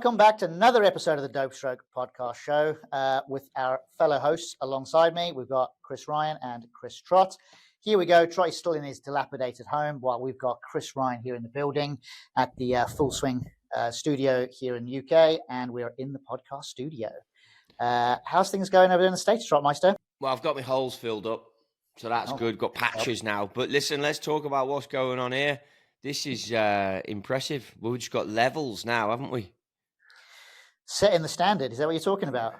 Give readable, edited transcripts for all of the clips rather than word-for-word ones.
welcome back to another episode of the Dope Stroke podcast show with our fellow hosts alongside me. We've got Chris Ryan and Chris Trott. Here we go. Trott is still in his dilapidated home while we've got Chris Ryan here in the building at the Full Swing studio here in the UK, and we're in the podcast studio. How's things going over in the States, Trottmeister? Well, I've got my holes filled up, so that's good. Got patches now. But listen, let's talk about what's going on here. This is impressive. We've just got levels now, haven't we? Setting the standard. Is that what you're talking about?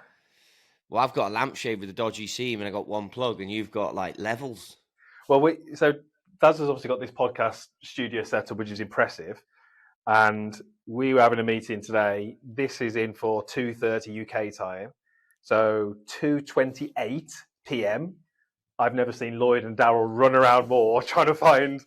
Well, I've got a lampshade with a dodgy seam and I got one plug, and you've got like levels. Well, so Daz has obviously got this podcast studio setup, which is impressive. And we were having a meeting today. This is in for 2:30 UK time. So 2:28 PM. I've never seen Lloyd and Daryl run around more trying to find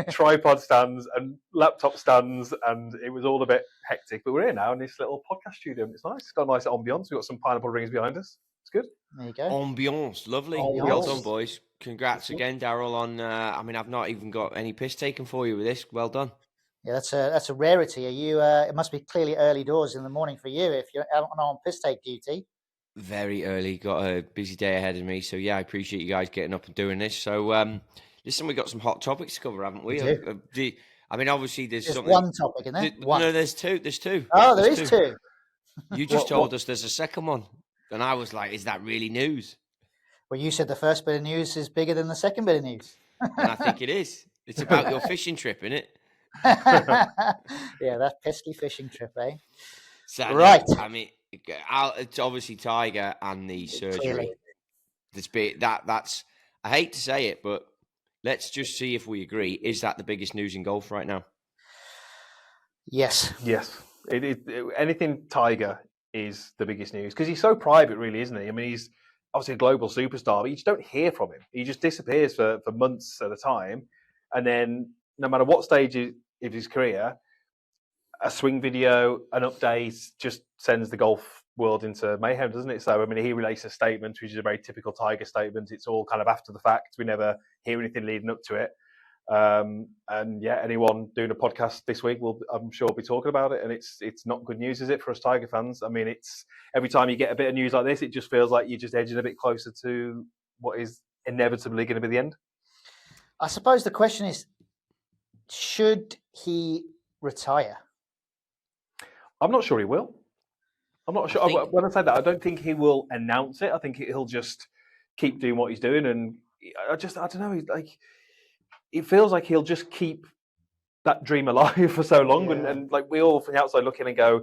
tripod stands and laptop stands, and it was all a bit hectic. But we're here now in this little podcast studio, and it's nice. It's got a nice ambience. We've got some pineapple rings behind us. It's good. There you go. Ambiance, lovely. Ambiance. Well done, boys. Congrats again, Daryl. On, I've not even got any piss taken for you with this. Well done. Yeah, that's a rarity. Are you? It must be clearly early doors in the morning for you if you're out on piss take duty. Very early. Got a busy day ahead of me. So, yeah, I appreciate you guys getting up and doing this. So, listen, we've got some hot topics to cover, haven't we? Obviously, there's something. One topic, isn't it? No, there's two. There's two. Oh, there is two. You just told us there's a second one. And I was like, is that really news? Well, you said the first bit of news is bigger than the second bit of news. And I think it is. It's about your fishing trip, isn't it? Yeah, that pesky fishing trip, eh? So, right. I mean, it's obviously Tiger and the surgery. Clearly. That's. I hate to say it, but let's just see if we agree. Is that the biggest news in golf right now? Yes. Yes. Anything Tiger is the biggest news because he's so private, really, isn't he? I mean, he's obviously a global superstar, but you just don't hear from him. He just disappears for months at a time, and then no matter what stage of his career, a swing video, an update just sends the golf world into mayhem, doesn't it? So, I mean, he releases a statement, which is a very typical Tiger statement. It's all kind of after the fact. We never hear anything leading up to it. And yeah, anyone doing a podcast this week will, I'm sure, be talking about it. And it's not good news, is it, for us Tiger fans? I mean, it's every time you get a bit of news like this, it just feels like you're just edging a bit closer to what is inevitably going to be the end. I suppose the question is, should he retire? I'm not sure he will. I'm not sure. When I say that, I don't think he will announce it. I think he'll just keep doing what he's doing. And I don't know. It feels like he'll just keep that dream alive for so long. Yeah. And like we all from the outside look in and go,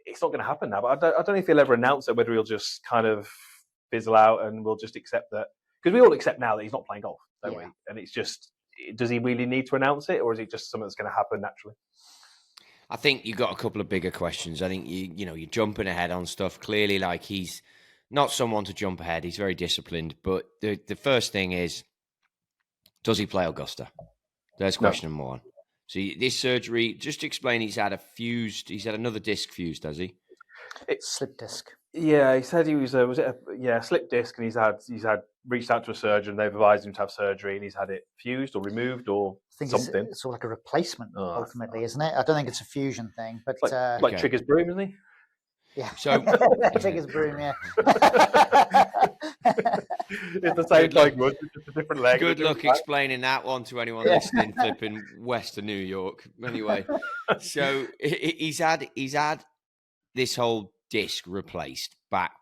it's not going to happen now. But I don't know if he'll ever announce it, whether he'll just kind of fizzle out and we'll just accept that. Because we all accept now that he's not playing golf, don't we? And it's just, does he really need to announce it, or is it just something that's going to happen naturally? I think you've got a couple of bigger questions. I think you're jumping ahead on stuff. Clearly, like he's not someone to jump ahead. He's very disciplined. But the first thing is, does he play Augusta? There's question number one. So this surgery, just to explain, he's had another disc fused, has he? It's slip disc. Yeah, he said he was slip disc, and he's had reached out to a surgeon. They've advised him to have surgery, and he's had it fused or removed or something. It's sort of like a replacement, ultimately, isn't it? I don't think it's a fusion thing, but like Trigger's broom, isn't he? Yeah. So Trigger's broom, yeah. It's the same like wood, just a different leg. Good luck explaining that one to anyone listening, flipping west of New York. Anyway, so he's had this whole disc replaced, back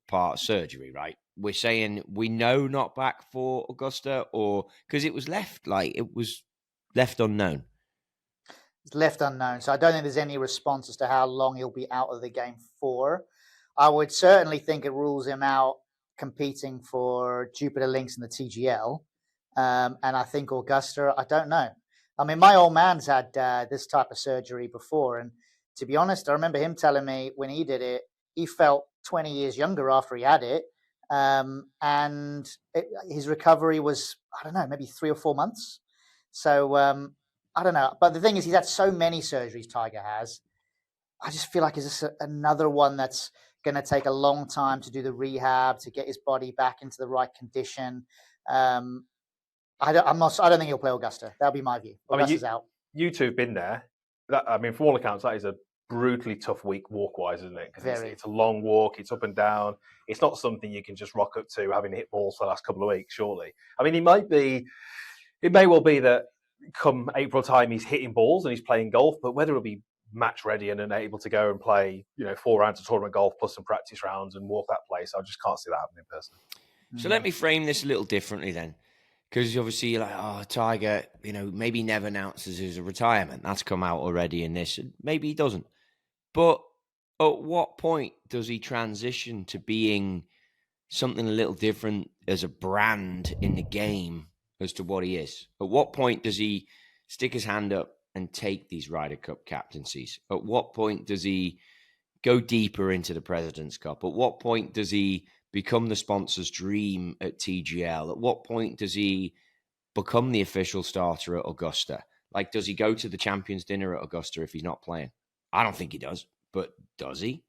part surgery, right? We're saying we know not back for Augusta, or because it was left unknown. It's left unknown. So I don't think there's any response as to how long he'll be out of the game for. I would certainly think it rules him out competing for Jupiter Links in the TGL. And I think Augusta, I don't know. I mean, my old man's had this type of surgery before. And to be honest, I remember him telling me when he did it, he felt 20 years younger after he had it. His recovery was, I don't know, maybe 3 or 4 months. So I don't know. But the thing is, he's had so many surgeries, Tiger has. I just feel like is this another one that's going to take a long time to do the rehab, to get his body back into the right condition. I don't think he'll play Augusta. That'll be my view. Augusta's out. You two have been there. From all accounts, that is a brutally tough week walk-wise, isn't it? Because Very. it's a long walk, it's up and down. It's not something you can just rock up to having hit balls for the last couple of weeks, surely. I mean, it may well be that come April time he's hitting balls and he's playing golf, but whether it'll be match ready and able to go and play, 4 rounds of tournament golf plus some practice rounds and walk that place, I just can't see that happening personally. So let me frame this a little differently then. Because obviously you're like, oh, Tiger, maybe never announces his retirement. That's come out already in this. Maybe he doesn't. But at what point does he transition to being something a little different as a brand in the game as to what he is? At what point does he stick his hand up and take these Ryder Cup captaincies? At what point does he go deeper into the President's Cup? At what point does he become the sponsor's dream at TGL? At what point does he become the official starter at Augusta? Like, does he go to the Champions Dinner at Augusta if he's not playing? I don't think he does, but does he?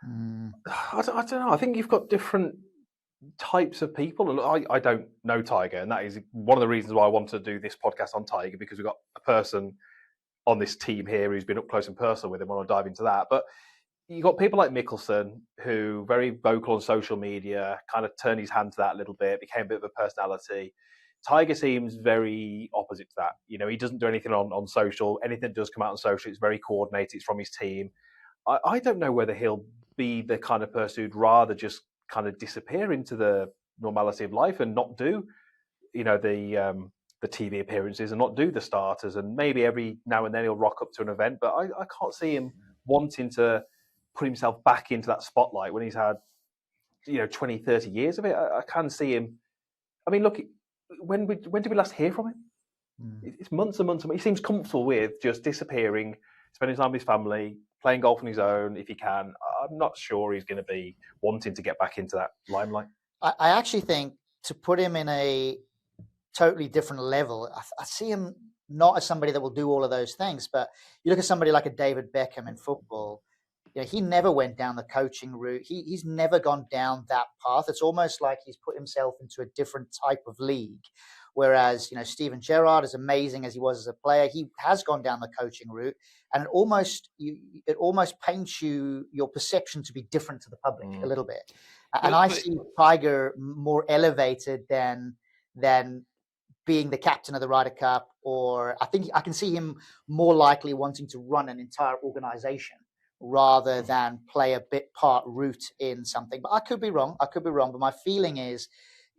I don't know. I think you've got different types of people. I don't know Tiger, and that is one of the reasons why I wanted to do this podcast on Tiger, because we've got a person on this team here who's been up close and personal with him. I want to dive into that. But you've got people like Mickelson, who very vocal on social media, kind of turned his hand to that a little bit, became a bit of a personality. Tiger seems very opposite to that. He doesn't do anything on social. Anything that does come out on social, it's very coordinated. It's from his team. I don't know whether he'll be the kind of person who'd rather just kind of disappear into the normality of life and not do, the TV appearances and not do the starters. And maybe every now and then he'll rock up to an event, but I can't see him wanting to put himself back into that spotlight when he's had, 20, 30 years of it. I can see him. I mean, look, when did we last hear from him? It's months and months. He seems comfortable with just disappearing, spending time with his family, playing golf on his own if he can. I'm not sure he's going to be wanting to get back into that limelight. I actually think to put him in a totally different level, I see him not as somebody that will do all of those things, but you look at somebody like a David Beckham in football. He never went down the coaching route. He's never gone down that path. It's almost like he's put himself into a different type of league. Whereas, Steven Gerrard, as amazing as he was as a player, he has gone down the coaching route, and it almost paints your perception to be different to the public a little bit. And I see Tiger more elevated than being the captain of the Ryder Cup, or I think I can see him more likely wanting to run an entire organization rather than play a part route in something. But I could be wrong. But my feeling is,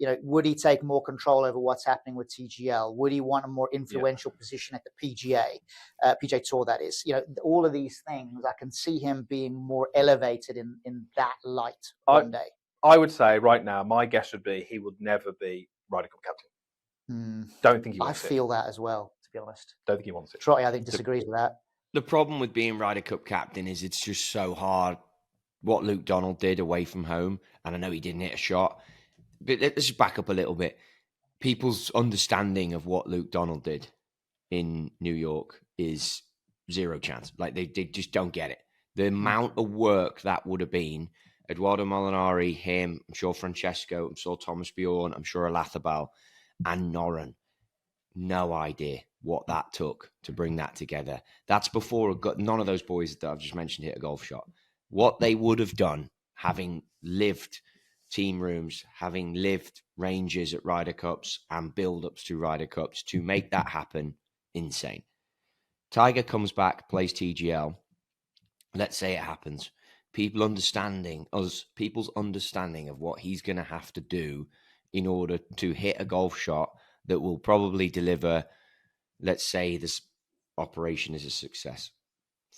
would he take more control over what's happening with TGL? Would he want a more influential position at the PGA Tour, that is? All of these things, I can see him being more elevated in that light one day. I would say right now, my guess would be he would never be Ryder Cup captain. Don't think he wants it. I feel that as well, to be honest. Don't think he wants it. Trotty, I think, disagrees with that. The problem with being Ryder Cup captain is it's just so hard. What Luke Donald did away from home, and I know he didn't hit a shot, but let's just back up a little bit. People's understanding of what Luke Donald did in New York is zero chance. Like they just don't get it. The amount of work that would have been, Eduardo Molinari, him, I'm sure Francesco, I'm sure Thomas Bjorn, I'm sure Alathabal, and Noren. No idea what that took to bring that together. That's before none of those boys that I've just mentioned hit a golf shot. What they would have done, having lived team rooms, having lived ranges at Ryder Cups and build-ups to Ryder Cups to make that happen, insane. Tiger comes back, plays TGL. Let's say it happens. People's understanding of what he's going to have to do in order to hit a golf shot that will probably deliver, let's say this operation is a success,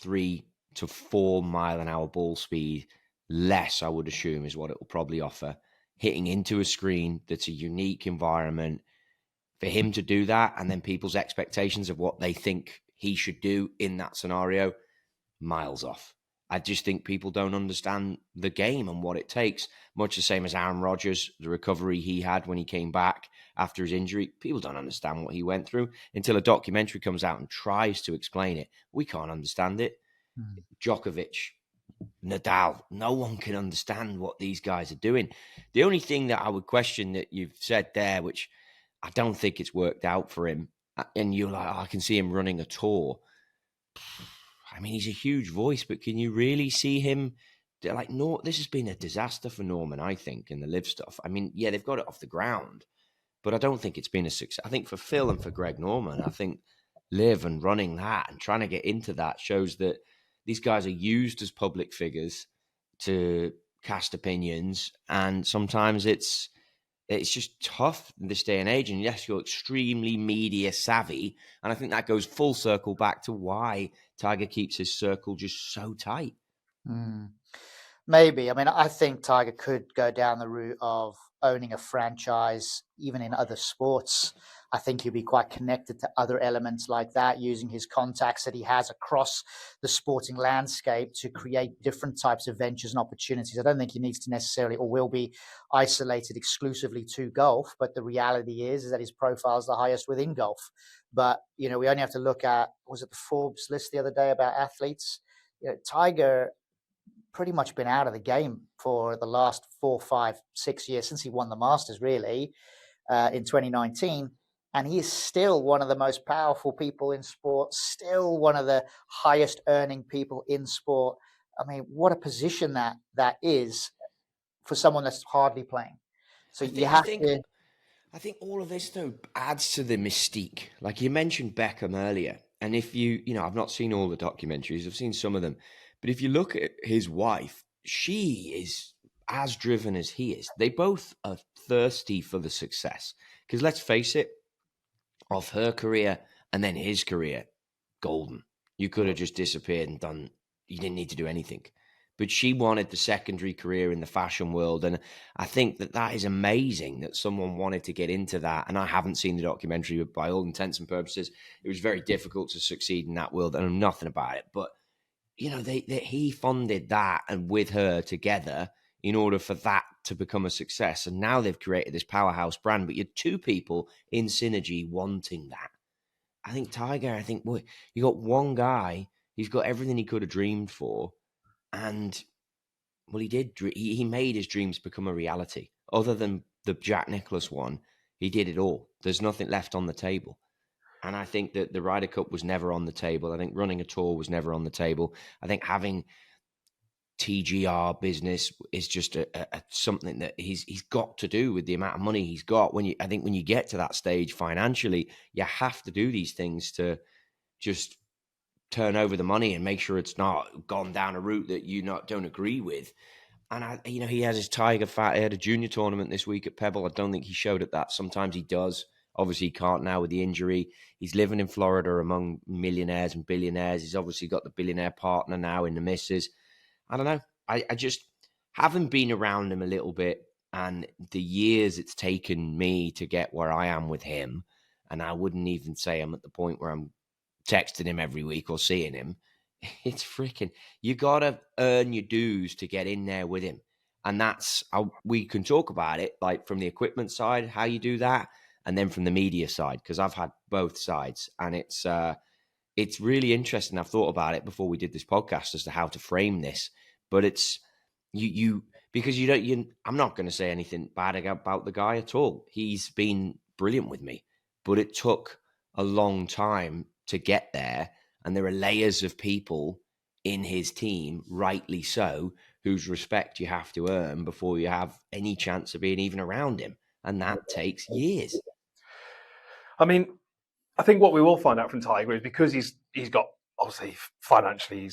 3 to 4 mile an hour ball speed, less I would assume is what it will probably offer, hitting into a screen that's a unique environment. For him to do that, and then people's expectations of what they think he should do in that scenario, miles off. I just think people don't understand the game and what it takes. Much the same as Aaron Rodgers, the recovery he had when he came back after his injury. People don't understand what he went through until a documentary comes out and tries to explain it. We can't understand it. Djokovic, Nadal, no one can understand what these guys are doing. The only thing that I would question that you've said there, which I don't think it's worked out for him, and you're like, I can see him running a tour. I mean, he's a huge voice, but can you really see him? Like, no, this has been a disaster for Norman, I think, in the live stuff. I mean, yeah, they've got it off the ground, but I don't think it's been a success. I think for Phil and for Greg Norman, I think live and running that and trying to get into that shows that these guys are used as public figures to cast opinions, and sometimes it's just tough in this day and age. And yes, you're extremely media savvy, and I think that goes full circle back to why Tiger keeps his circle just so tight. Maybe. I mean, I think Tiger could go down the route of owning a franchise, even in other sports. I think he'll be quite connected to other elements like that, using his contacts that he has across the sporting landscape to create different types of ventures and opportunities. I don't think he needs to necessarily or will be isolated exclusively to golf, but the reality is that his profile is the highest within golf. But, we only have to look at, was it the Forbes list the other day about athletes? Tiger pretty much been out of the game for the last 4, 5, 6 years since he won the Masters, really, in 2019. And he is still one of the most powerful people in sport, still one of the highest earning people in sport. I mean, what a position that is for someone that's hardly playing. So I think all of this, though, adds to the mystique. Like you mentioned Beckham earlier. And if I've not seen all the documentaries, I've seen some of them. But if you look at his wife, she is as driven as he is. They both are thirsty for the success. Because let's face it, of her career and then his career, golden. You could have just disappeared and done, you didn't need to do anything. But she wanted the secondary career in the fashion world. And I think that is amazing that someone wanted to get into that. And I haven't seen the documentary, but by all intents and purposes, it was very difficult to succeed in that world. I know nothing about it. But, he funded that and with her together in order for that to become a success. And now they've created this powerhouse brand, but you're two people in synergy wanting that. I think Tiger, you got one guy, he's got everything he could have dreamed for. And, well, he did. He made his dreams become a reality. Other than the Jack Nicklaus one, he did it all. There's nothing left on the table. And I think that the Ryder Cup was never on the table. I think running a tour was never on the table. I think having TGR business is just a something that he's got to do with the amount of money he's got. I think when you get to that stage financially, you have to do these things to just turn over the money and make sure it's not gone down a route that you don't agree with. And he has his Tiger He had a junior tournament this week at Pebble. I don't think he showed at that. Sometimes he does. Obviously, he can't now with the injury. He's living in Florida among millionaires and billionaires. He's obviously got the billionaire partner now in the missus. I don't know. I just haven't been around him a little bit, and the years it's taken me to get where I am with him, and I wouldn't even say I'm at the point where I'm texting him every week or seeing him. It's freaking, you got to earn your dues to get in there with him. And that's how we can talk about it, like from the equipment side, how you do that, and then from the media side, because I've had both sides, and it's really interesting. I've thought about it before we did this podcast as to how to frame this, but it's because I'm not going to say anything bad about the guy at all. He's been brilliant with me, but it took a long time to get there. And there are layers of people in his team, rightly so, whose respect you have to earn before you have any chance of being even around him. And that takes years. I mean, I think what we will find out from Tiger is because he's got, obviously, financially,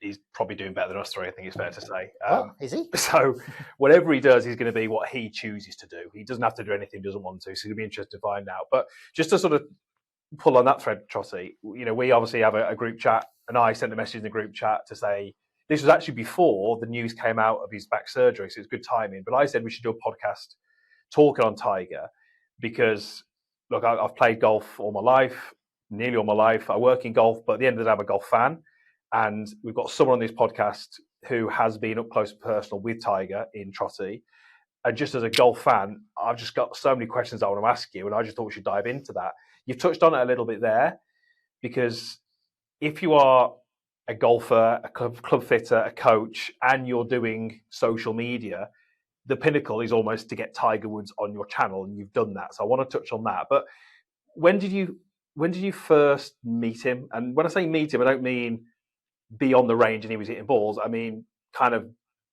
he's probably doing better than us three, I think it's fair to say. Is he? So whatever he does, he's going to be what he chooses to do. He doesn't have to do anything he doesn't want to. So it's going to be interesting to find out. But just to sort of pull on that thread, Trotty, we obviously have a group chat, and I sent a message in the group chat to say, this was actually before the news came out of his back surgery, so it's good timing. But I said we should do a podcast talking on Tiger because, look, I've played golf all my life, nearly all my life. I work in golf, but at the end of the day, I'm a golf fan. And we've got someone on this podcast who has been up close and personal with Tiger in Trotty. And just as a golf fan, I've just got so many questions I want to ask you, and I just thought we should dive into that. You've touched on it a little bit there, because if you are a golfer, a club fitter, a coach, and you're doing social media, the pinnacle is almost to get Tiger Woods on your channel, and you've done that. So I want to touch on that. But when did you first meet him? And when I say meet him, I don't mean be on the range and he was hitting balls, I mean, kind of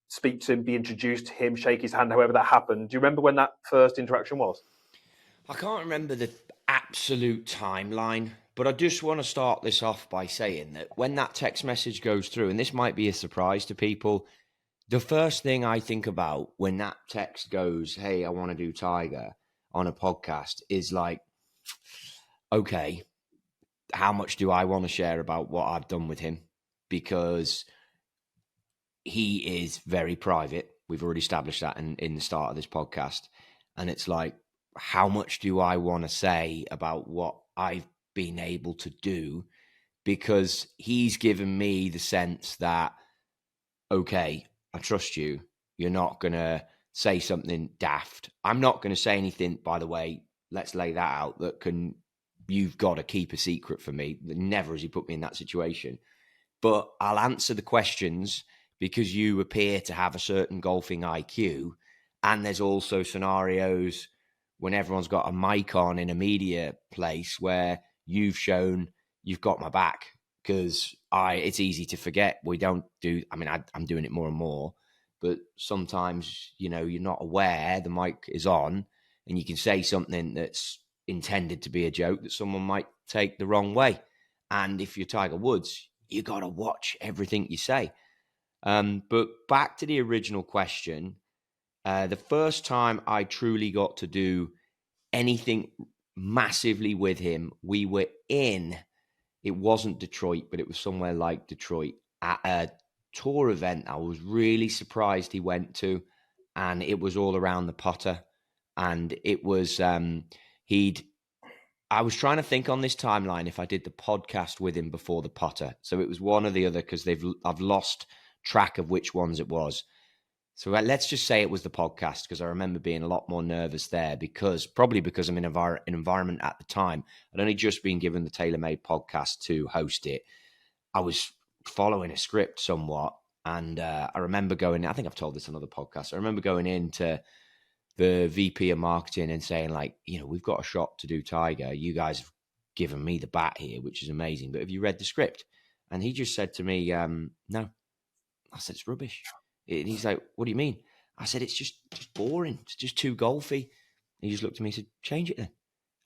speak to him, be introduced to him, shake his hand, however that happened. Do you remember when that first interaction was? I can't remember the absolute timeline, but I just want to start this off by saying that when that text message goes through, and this might be a surprise to people, the first thing I think about when that text goes, "Hey, I want to do Tiger on a podcast," is like, okay, how much do I want to share about what I've done with him? Because he is very private. We've already established that in the start of this podcast. And it's like, how much do I want to say about what I've been able to do? Because he's given me the sense that, okay, I trust you. You're not going to say something daft. I'm not going to say anything, by the way, let's lay that out, you've got to keep a secret from me. Never has he put me in that situation. But I'll answer the questions because you appear to have a certain golfing IQ. And there's also scenarios when everyone's got a mic on in a media place where you've shown you've got my back, because it's easy to forget. I'm doing it more and more, but sometimes, you're not aware the mic is on and you can say something that's intended to be a joke that someone might take the wrong way. And if you're Tiger Woods, you got to watch everything you say. But back to the original question, the first time I truly got to do anything massively with him, we were it wasn't Detroit, but it was somewhere like Detroit at a tour event I was really surprised he went to, and it was all around the putter. And it was, I was trying to think on this timeline if I did the podcast with him before the putter. So it was one or the other, because I've lost track of which ones it was. So let's just say it was the podcast, because I remember being a lot more nervous there, probably because I'm in an environment at the time. I'd only just been given the TaylorMade podcast to host it. I was following a script somewhat. And I remember I think I've told this on other podcasts. I remember going into the VP of marketing and saying, like, we've got a shot to do Tiger. You guys have given me the bat here, which is amazing. But have you read the script? And he just said to me, no. I said, it's rubbish. And he's like, what do you mean? I said, it's just boring. It's just too golfy. And he just looked at me and said, change it then.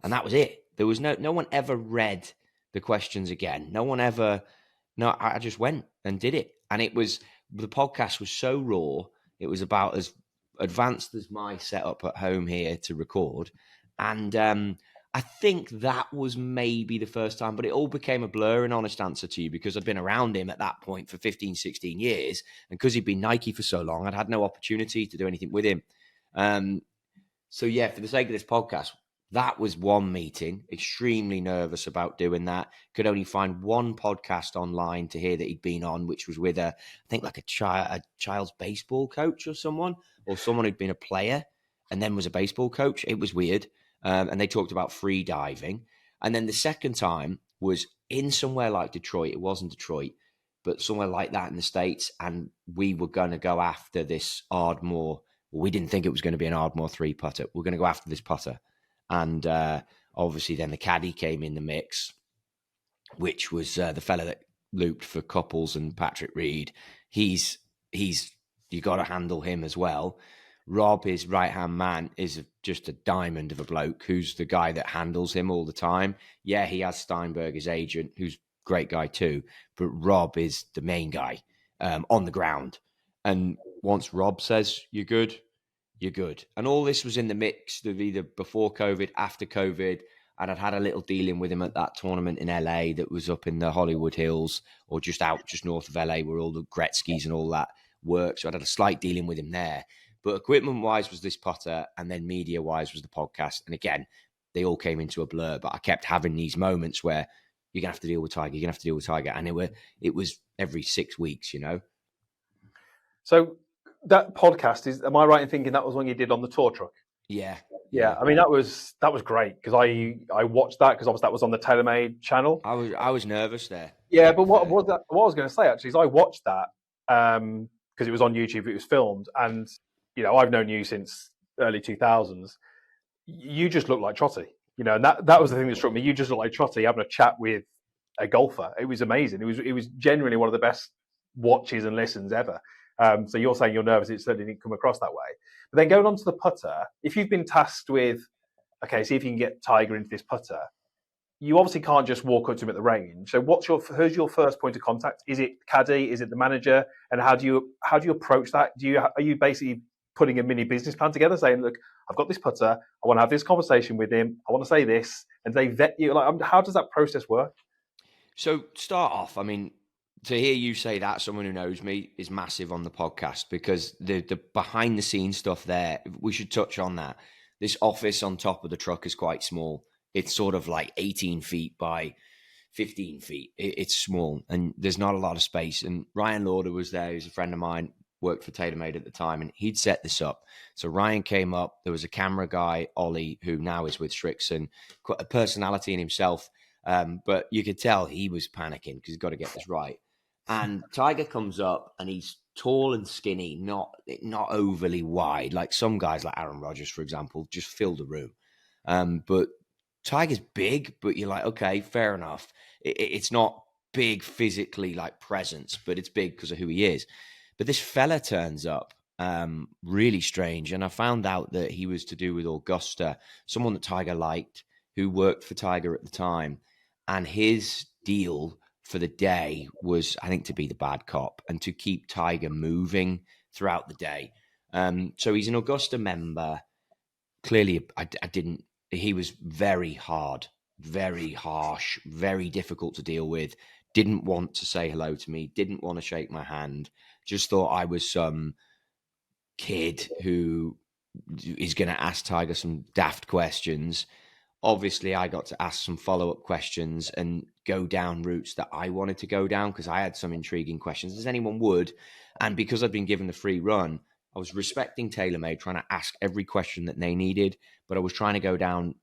And that was it. There was no one ever read the questions again. I just went and did it. And the podcast was so raw. It was about as advanced as my setup at home here to record. And I think that was maybe the first time, but it all became a blur, in honest answer to you, because I'd been around him at that point for 15, 16 years. And because he'd been Nike for so long, I'd had no opportunity to do anything with him. So yeah, for the sake of this podcast, that was one meeting. Extremely nervous about doing that. Could only find one podcast online to hear that he'd been on, which was with a child's baseball coach or someone who'd been a player and then was a baseball coach. It was weird. And they talked about free diving. And then the second time was in somewhere like Detroit. It wasn't Detroit, but somewhere like that in the States. And we were going to go after this Ardmore. We didn't think it was going to be an Ardmore 3 putter. We're going to go after this putter. And obviously then the caddy came in the mix, which was the fella that looped for Couples and Patrick Reed. He's you got to handle him as well. Rob, his right-hand man, is just a diamond of a bloke who's the guy that handles him all the time. Yeah, he has Steinberg, his agent, who's a great guy too, but Rob is the main guy on the ground. And once Rob says, you're good, you're good. And all this was in the mix of either before COVID, after COVID, and I'd had a little dealing with him at that tournament in LA that was up in the Hollywood Hills, or just north of LA, where all the Gretzky's and all that work. So I'd had a slight dealing with him there. But equipment-wise was this putter, and then media-wise was the podcast. And again, they all came into a blur. But I kept having these moments where you're going to have to deal with Tiger, you're going to have to deal with Tiger. And it was every 6 weeks, So that podcast am I right in thinking that was one you did on the tour truck? Yeah. Yeah. I mean, that was great, because I watched that, because obviously that was on the TaylorMade channel. I was nervous there. Yeah, but what I was going to say, actually, is I watched that because it was on YouTube, it was filmed, and I've known you since early 2000s. You just look like Trotty, and that was the thing that struck me. You just look like Trotty having a chat with a golfer. It was amazing. It was genuinely one of the best watches and listens ever. So you're saying you're nervous. It certainly didn't come across that way. But then going on to the putter, if you've been tasked with, okay, see if you can get Tiger into this putter, you obviously can't just walk up to him at the range. So who's your first point of contact? Is it caddy? Is it the manager? And how do you approach that? Are you basically putting a mini business plan together, saying, look, I've got this putter, I want to have this conversation with him, I want to say this, and they vet you? Like, how does that process work? So start off, I mean, to hear you say that, someone who knows me, is massive on the podcast, because the behind the scenes stuff there, we should touch on that. This office on top of the truck is quite small. It's sort of like 18 feet by 15 feet. It's small and there's not a lot of space. And Ryan Lauder was there. He was a friend of mine, worked for TaylorMade at the time, and he'd set this up. So Ryan came up. There was a camera guy, Ollie, who now is with Strixon, quite a personality in himself. But you could tell he was panicking because he's got to get this right. And Tiger comes up and he's tall and skinny, not overly wide. Like some guys like Aaron Rodgers, for example, just fill the room. But Tiger's big, but you're like, okay, fair enough. It's not big physically like presence, but it's big because of who he is. But this fella turns up, really strange. And I found out that he was to do with Augusta, someone that Tiger liked, who worked for Tiger at the time. And his deal for the day was, I think, to be the bad cop and to keep Tiger moving throughout the day. So he's an Augusta member. Clearly, he was very hard, very harsh, very difficult to deal with. Didn't want to say hello to me, didn't want to shake my hand, just thought I was some kid who is going to ask Tiger some daft questions. Obviously, I got to ask some follow-up questions and go down routes that I wanted to go down because I had some intriguing questions, as anyone would. And because I'd been given the free run, I was respecting TaylorMade, trying to ask every question that they needed, but I was trying to go down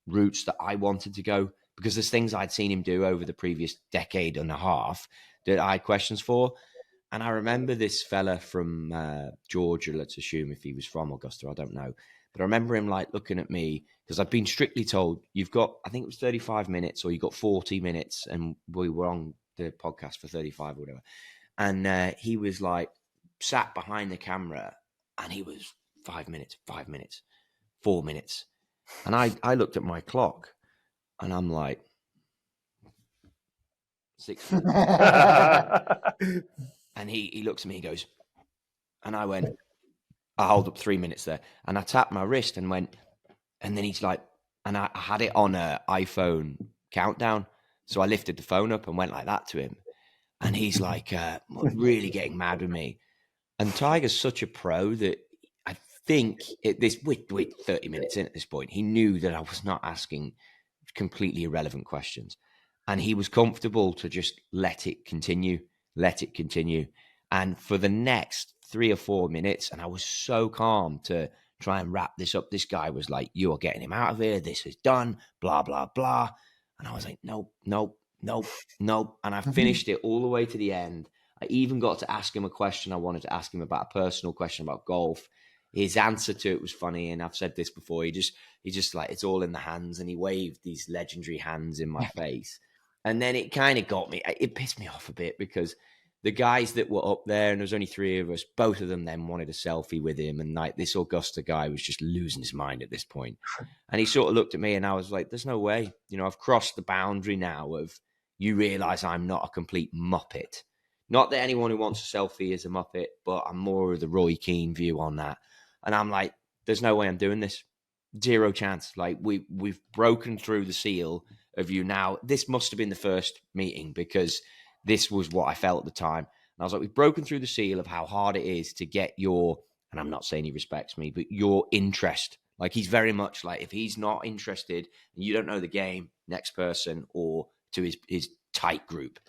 routes that I wanted to go because there's things I'd seen him do over the previous decade and a half that I had questions for. And I remember this fella from Georgia, let's assume if he was from Augusta, I don't know. But I remember him like looking at me because I'd been strictly told, you've got, I think it was 35 minutes or you got 40 minutes. And we were on the podcast for 35 or whatever. And he was like sat behind the camera and he was 5 minutes, 5 minutes, 4 minutes. And I looked at my clock and I'm like, 6 minutes. And he looks at me, he goes, and I went, I hold up 3 minutes there. And I tapped my wrist and went, and then he's like, and I had it on an iPhone countdown. So I lifted the phone up and went like that to him. And he's like, really getting mad with me. And Tiger's such a pro that I think we're 30 minutes in at this point, he knew that I was not asking completely irrelevant questions. And he was comfortable to just let it continue. And for the next 3 or 4 minutes, and I was so calm to try and wrap this up. This guy was like, you are getting him out of here. This is done, blah, blah, blah. And I was like, nope. And I finished it all the way to the end. I even got to ask him a question I wanted to ask him about, a personal question about golf. His answer to it was funny, and I've said this before. He just like, it's all in the hands, and he waved these legendary hands in my face. And then it kind of got me. It pissed me off a bit because the guys that were up there, and there was only 3 of us, both of them then wanted a selfie with him. And like this Augusta guy was just losing his mind at this point. And he sort of looked at me and I was like, there's no way. I've crossed the boundary now of you realize I'm not a complete muppet. Not that anyone who wants a selfie is a muppet, but I'm more of the Roy Keane view on that. And I'm like, there's no way I'm doing this. Zero chance. Like we've broken through the seal of you now. This must have been the first meeting because this was what I felt at the time. And I was like, we've broken through the seal of how hard it is to get your, and I'm not saying he respects me, but your interest. Like he's very much like, if he's not interested and you don't know the game, next person, or to his tight group.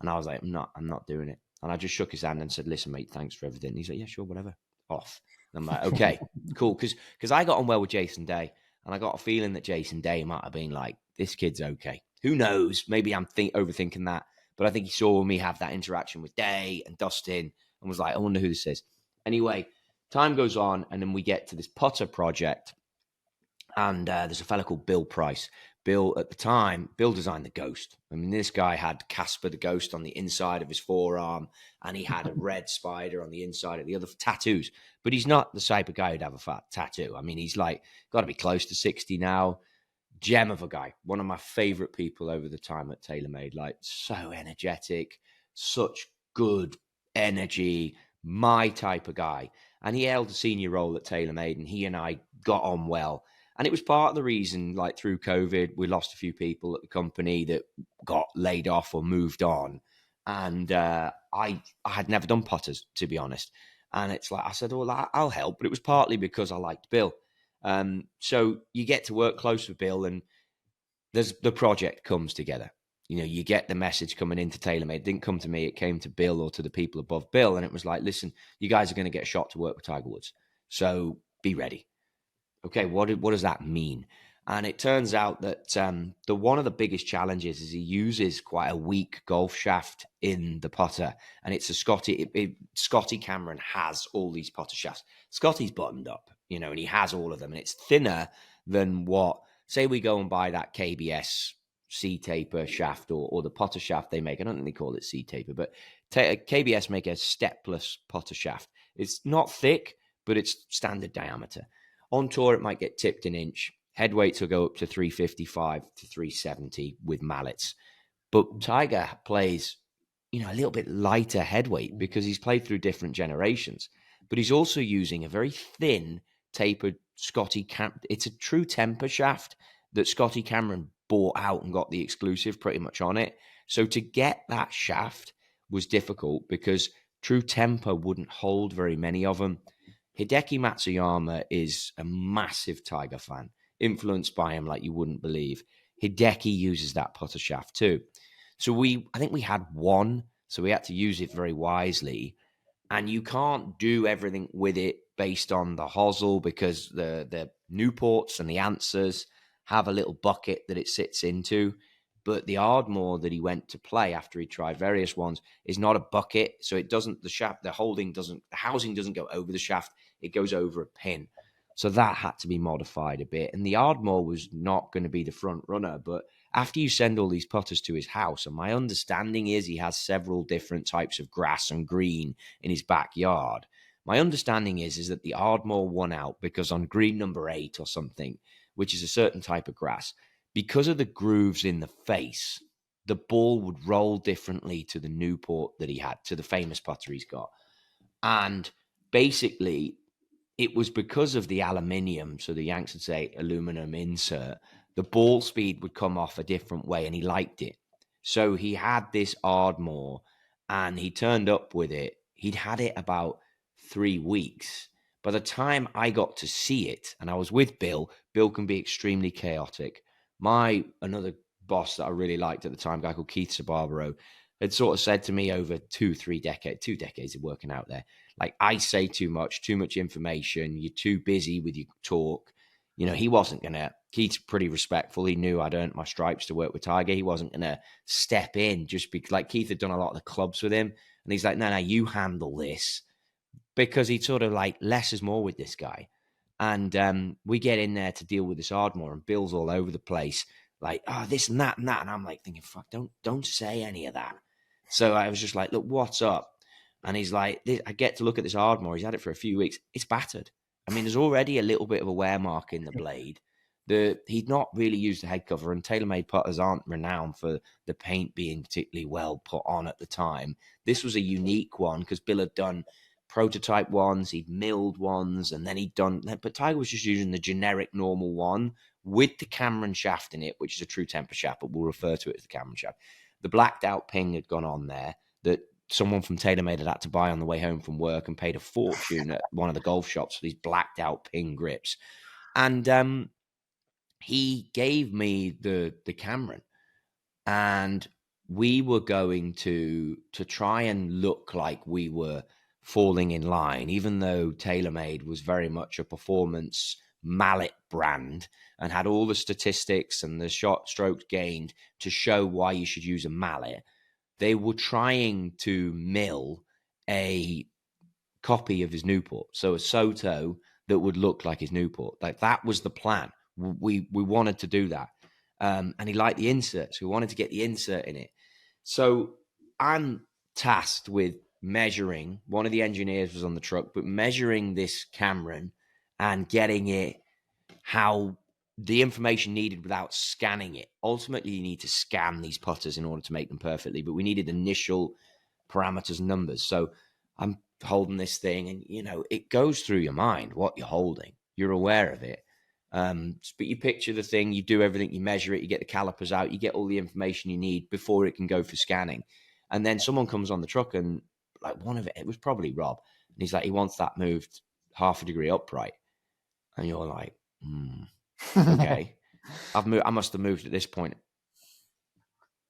And I was like, I'm not doing it. And I just shook his hand and said, listen, mate, thanks for everything. And he's like, yeah, sure, whatever. Off. And I'm like, okay, cool. Because I got on well with Jason Day. And I got a feeling that Jason Day might have been like, this kid's okay. Who knows? Maybe I'm overthinking that. But I think he saw me have that interaction with Day and Dustin and was like, I wonder who this is. Anyway, time goes on and then we get to this putter project. And there's a fella called Bill Price. Bill, at the time, Bill designed the Ghost. I mean, this guy had Casper the Ghost on the inside of his forearm, and he had a red spider on the inside of the other tattoos. But he's not the type of guy who'd have a fat tattoo. I mean, he's like got to be close to 60 now. Gem of a guy. One of my favorite people over the time at TaylorMade. Like, so energetic, such good energy, my type of guy. And he held a senior role at TaylorMade, and he and I got on well. And it was part of the reason, like through COVID, we lost a few people at the company that got laid off or moved on. And I had never done putters, to be honest. And it's like, I said, well, I'll help. But it was partly because I liked Bill. So you get to work close with Bill, and the project comes together. You know, you get the message coming into TaylorMade. It didn't come to me. It came to Bill or to the people above Bill. And it was like, listen, you guys are going to get a shot to work with Tiger Woods. So be ready. Okay, what does that mean? And it turns out that one of the biggest challenges is he uses quite a weak golf shaft in the putter, and it's a Scotty Cameron has all these putter shafts. Scotty's buttoned up, you know, and he has all of them, and it's thinner than what, say we go and buy that KBS C-taper shaft or the putter shaft they make. I don't think they call it C-taper, but KBS make a stepless putter shaft. It's not thick, but it's standard diameter. On tour, it might get tipped an inch. Head weights will go up to 355 to 370 with mallets. But Tiger plays, you know, a little bit lighter head weight because he's played through different generations. But he's also using a very thin, tapered Scotty Cameron. It's a true temper shaft that Scotty Cameron bought out and got the exclusive pretty much on it. So to get that shaft was difficult because true temper wouldn't hold very many of them. Hideki Matsuyama is a massive Tiger fan, influenced by him like you wouldn't believe. Hideki uses that putter shaft too. So I think we had one, so we had to use it very wisely. And you can't do everything with it based on the hosel because the Newports and the Answers have a little bucket that it sits into. But the Ardmore that he went to play after he tried various ones is not a bucket. So it doesn't, the housing doesn't go over the shaft. It goes over a pin. So that had to be modified a bit. And the Ardmore was not going to be the front runner. But after you send all these putters to his house, and my understanding is he has several different types of grass and green in his backyard. My understanding is that the Ardmore won out because on green number 8 or something, which is a certain type of grass, because of the grooves in the face, the ball would roll differently to the Newport that he had, to the famous putter he's got. And basically, it was because of the aluminium, so the Yanks would say aluminum insert, the ball speed would come off a different way, and he liked it. So he had this Ardmore, and he turned up with it. He'd had it about 3 weeks. By the time I got to see it, and I was with Bill can be extremely chaotic. Another boss that I really liked at the time, a guy called Keith Sabarbaro, had sort of said to me over 2 decades of working out there, like, I say too much information, you're too busy with your talk. You know, he wasn't going to, Keith's pretty respectful. He knew I'd earned my stripes to work with Tiger. He wasn't going to step in just because, like, Keith had done a lot of the clubs with him. And he's like, no, you handle this. Because he'd sort of like, less is more with this guy. And we get in there to deal with this Ardmore, and Bill's all over the place, like, this and that and that. And I'm like thinking, fuck, don't say any of that. So I was just like, look, what's up? And he's like, I get to look at this Ardmore. He's had it for a few weeks. It's battered. I mean, there's already a little bit of a wear mark in the blade. He'd not really used the head cover, and TaylorMade putters aren't renowned for the paint being particularly well put on at the time. This was a unique one because Bill had done prototype ones, he'd milled ones, and then but Tiger was just using the generic normal one with the Cameron shaft in it, which is a true temper shaft, but we'll refer to it as the Cameron shaft. The blacked out ping had gone on there that someone from TaylorMade had to buy on the way home from work, and paid a fortune at one of the golf shops for these blacked out ping grips. And he gave me the Cameron, and we were going to try and look like we were falling in line, even though TaylorMade was very much a performance mallet brand and had all the statistics and the shot strokes gained to show why you should use a mallet. They were trying to mill a copy of his Newport, so a Soto that would look like his Newport. Like, that was the plan. We wanted to do that. And he liked the insert, so we wanted to get the insert in it. So I'm tasked with measuring. One of the engineers was on the truck, but measuring this Cameron and getting it how the information needed without scanning it. Ultimately, you need to scan these putters in order to make them perfectly, but we needed initial parameters and numbers. So I'm holding this thing, and it goes through your mind what you're holding. You're aware of it. But you picture the thing, you do everything, you measure it, you get the calipers out, you get all the information you need before it can go for scanning. And then someone comes on the truck, and like it was probably Rob, and he's like, he wants that moved half a degree upright. And you're like, okay. I must have moved at this point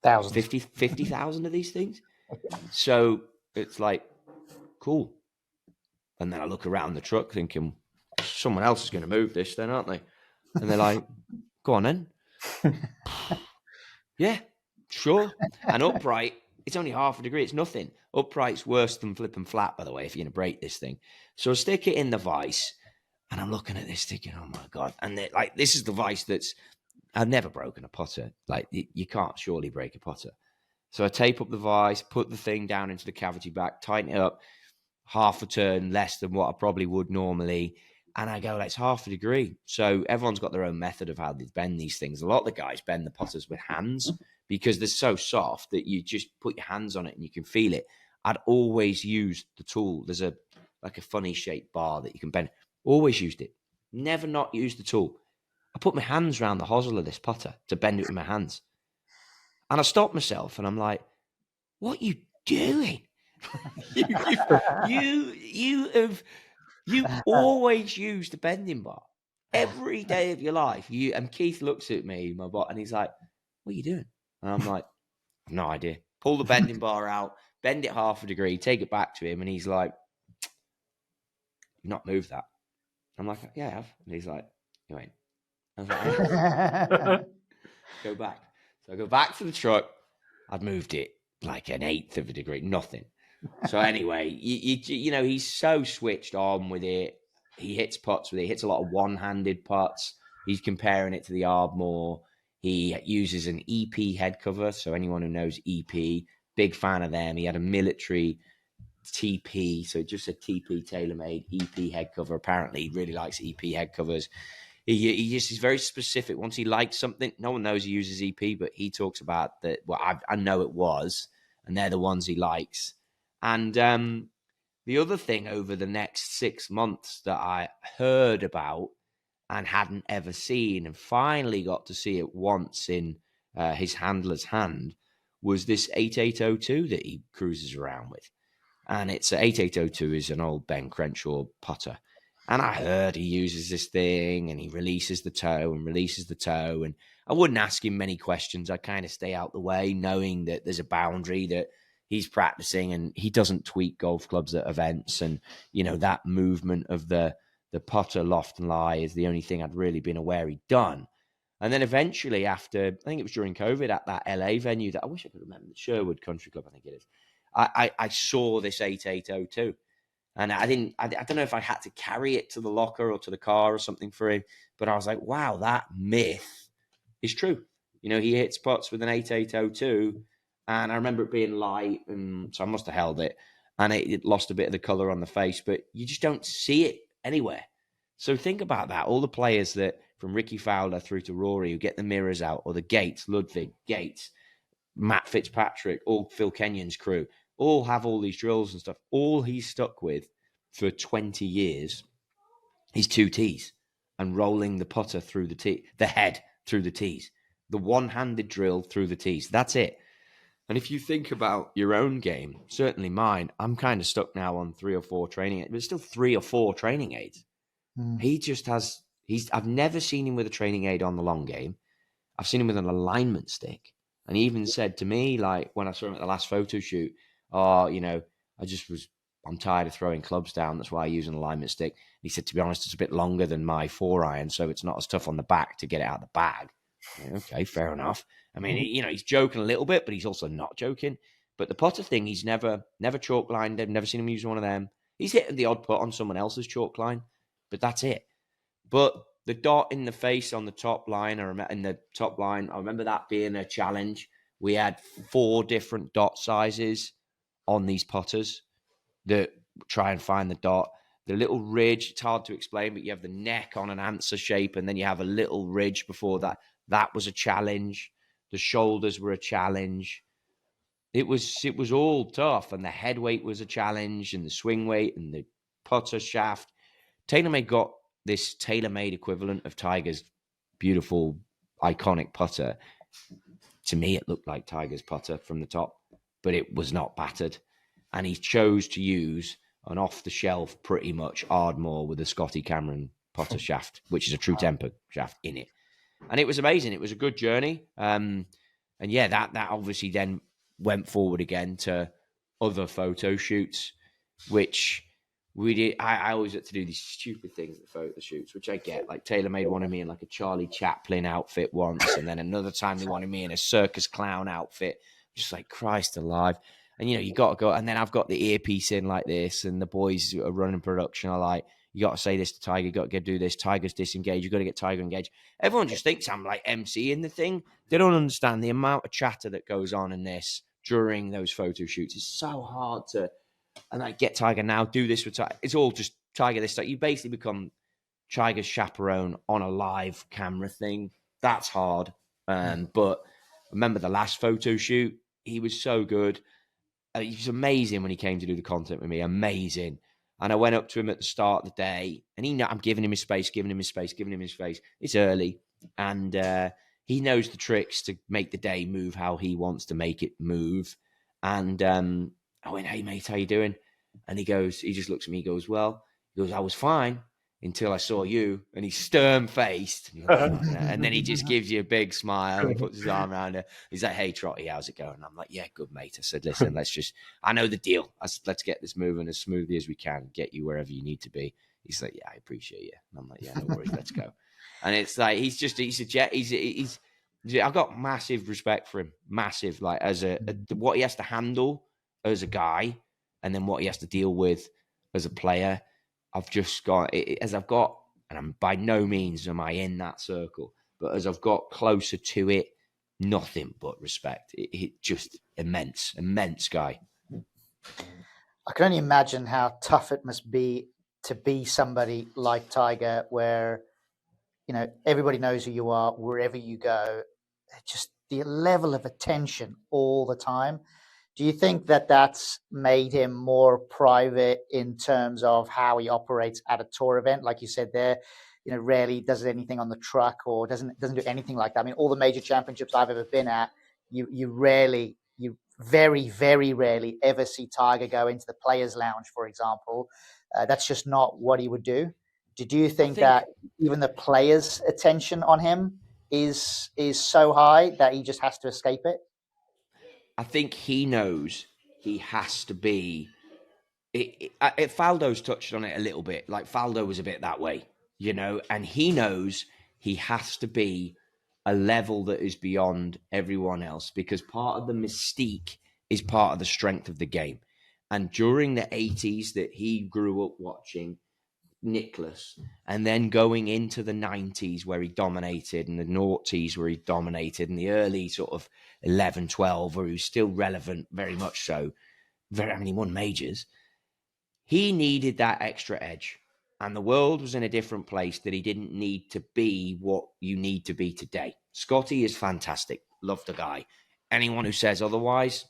50,000 of these things. So it's like, cool. And then I look around the truck thinking, someone else is going to move this then, aren't they? And they're like, go on then. Yeah, sure. And upright, it's only half a degree. It's nothing. Upright's worse than flipping flat, by the way, if you're going to break this thing. So I stick it in the vise, and I'm looking at this thinking, oh my God. And like, this is the vise I've never broken a putter. Like, you can't surely break a putter. So I tape up the vise, put the thing down into the cavity back, tighten it up half a turn less than what I probably would normally. And I go, it's half a degree. So everyone's got their own method of how they bend these things. A lot of the guys bend the putters with hands because they're so soft that you just put your hands on it and you can feel it. I'd always used the tool. There's a funny shaped bar that you can bend. Always used it. Never not used the tool. I put my hands around the hosel of this putter to bend it with my hands. And I stopped myself and I'm like, what are you doing? You always use the bending bar every day of your life. And Keith looks at me, my bot, and he's like, what are you doing? And I'm like, no idea. Pull the bending bar out, bend it half a degree, take it back to him, and he's like, you've not moved that. I'm like, yeah, I have. And he's like, you ain't. I was like, yeah. Go back. So I go back to the truck. I'd moved it like an eighth of a degree, nothing. So anyway, he's so switched on with it. He hits putts with it. He hits a lot of one-handed putts. He's comparing it to the Ardmore. He uses an EP head cover. So anyone who knows EP, big fan of them. He had a military TP, so it just said TP TaylorMade EP head cover. Apparently, he really likes EP head covers. He just is very specific. Once he likes something, no one knows he uses EP, but he talks about that. Well, I know it was, and they're the ones he likes. And the other thing over the next 6 months that I heard about and hadn't ever seen, and finally got to see it once in his handler's hand, was this 8802 that he cruises around with. And it's 8802 is an old Ben Crenshaw putter. And I heard he uses this thing and he releases the toe and releases the toe. And I wouldn't ask him many questions. I kind of stay out the way, knowing that there's a boundary that he's practicing and he doesn't tweak golf clubs at events. And, that movement of the putter loft and lie is the only thing I'd really been aware he'd done. And then eventually after, I think it was during COVID at that LA venue that I wish I could remember, the Sherwood Country Club, I think it is. I saw this 8802. And I don't know if I had to carry it to the locker or to the car or something for him, but I was like, wow, that myth is true. He hits putts with an 8802, and I remember it being light, and so I must have held it, and it lost a bit of the color on the face, but you just don't see it anywhere. So think about that. All the players that, from Ricky Fowler through to Rory, who get the mirrors out, or the Gates, Ludwig, Gates, Matt Fitzpatrick, all Phil Kenyon's crew, all have all these drills and stuff. All he's stuck with for 20 years is 2 tees and rolling the putter through the head through the tees, the one-handed drill through the tees. That's it. And if you think about your own game, certainly mine, I'm kind of stuck now on 3 or 4 training aids, but it's still 3 or 4 training aids. He just has, I've never seen him with a training aid on the long game. I've seen him with an alignment stick. And he even said to me, like when I saw him at the last photo shoot, I'm tired of throwing clubs down. That's why I use an alignment stick. And he said, to be honest, it's a bit longer than my 4-iron, so it's not as tough on the back to get it out of the bag. Okay, fair enough. I mean, he's joking a little bit, but he's also not joking. But the putter thing, he's never chalk lined. I've never seen him use one of them. He's hitting the odd putt on someone else's chalk line, but that's it. But The dot in the face on the top line, in the top line, I remember that being a challenge. We had 4 different dot sizes on these putters that try and find the dot. The little ridge, it's hard to explain, but you have the neck on an answer shape, and then you have a little ridge before that. That was a challenge. The shoulders were a challenge. It was all tough, and the head weight was a challenge, and the swing weight, and the putter shaft. TaylorMade got this tailor-made equivalent of Tiger's beautiful, iconic putter. To me, it looked like Tiger's putter from the top, but it was not battered. And he chose to use an off-the-shelf, pretty much Ardmore with a Scotty Cameron putter shaft, which is a true temper shaft in it. And it was amazing. It was a good journey. And yeah, that obviously then went forward again to other photo shoots, which we did. I always had to do these stupid things at photo shoots, which I get. Like TaylorMade wanted me in like a Charlie Chaplin outfit once, and then another time they wanted me in a circus clown outfit. Just like, Christ alive. And, you got to go. And then I've got the earpiece in like this, and the boys who are running production are like, you got to say this to Tiger, you got to do this. Tiger's disengaged. You got to get Tiger engaged. Everyone just thinks I'm like MC in the thing. They don't understand the amount of chatter that goes on in this during those photo shoots. It's so hard to, and like, get Tiger now, do this with Tiger. It's all just Tiger this stuff. You basically become Tiger's chaperone on a live camera thing. That's hard. But remember the last photo shoot, he was so good. He was amazing when he came to do the content with me. Amazing. And I went up to him at the start of the day, and I'm giving him his space. It's early, and he knows the tricks to make the day move how he wants to make it move. And I went, "Hey mate, how you doing?" And he just looks at me, he goes, "I was fine until I saw you." And he's stern-faced. And then he just gives you a big smile and puts his arm around her. He's like, "Hey, Trotty, how's it going?" And I'm like, "Yeah, good, mate." I said, "Listen, I know the deal. Let's get this moving as smoothly as we can, get you wherever you need to be." He's like, "Yeah, I appreciate you." And I'm like, "Yeah, no worries, let's go." And it's like, I've got massive respect for him. Massive, like, as what he has to handle as a guy, and then what he has to deal with as a player. I've just got, and I'm by no means am I in that circle, but as I've got closer to it, nothing but respect. It just immense guy. I can only imagine how tough it must be to be somebody like Tiger, where, everybody knows who you are wherever you go. Just the level of attention all the time. Do you think that that's made him more private in terms of how he operates at a tour event? Like you said there, rarely does anything on the truck or doesn't do anything like that. I mean, all the major championships I've ever been at, you very, very rarely ever see Tiger go into the players' lounge, for example. That's just not what he would do. Do you think that even the players' attention on him is so high that he just has to escape it? I think he knows he has to be. Faldo's touched on it a little bit. Like, Faldo was a bit that way, and he knows he has to be a level that is beyond everyone else, because part of the mystique is part of the strength of the game. And during the 80s that he grew up watching Nicklaus, and then going into the 90s where he dominated, and the noughties where he dominated, and the early sort of 11, 12 where he was still relevant, very much so. He won majors. He needed that extra edge, and the world was in a different place that he didn't need to be what you need to be today. Scotty is fantastic. Love the guy. Anyone who says otherwise,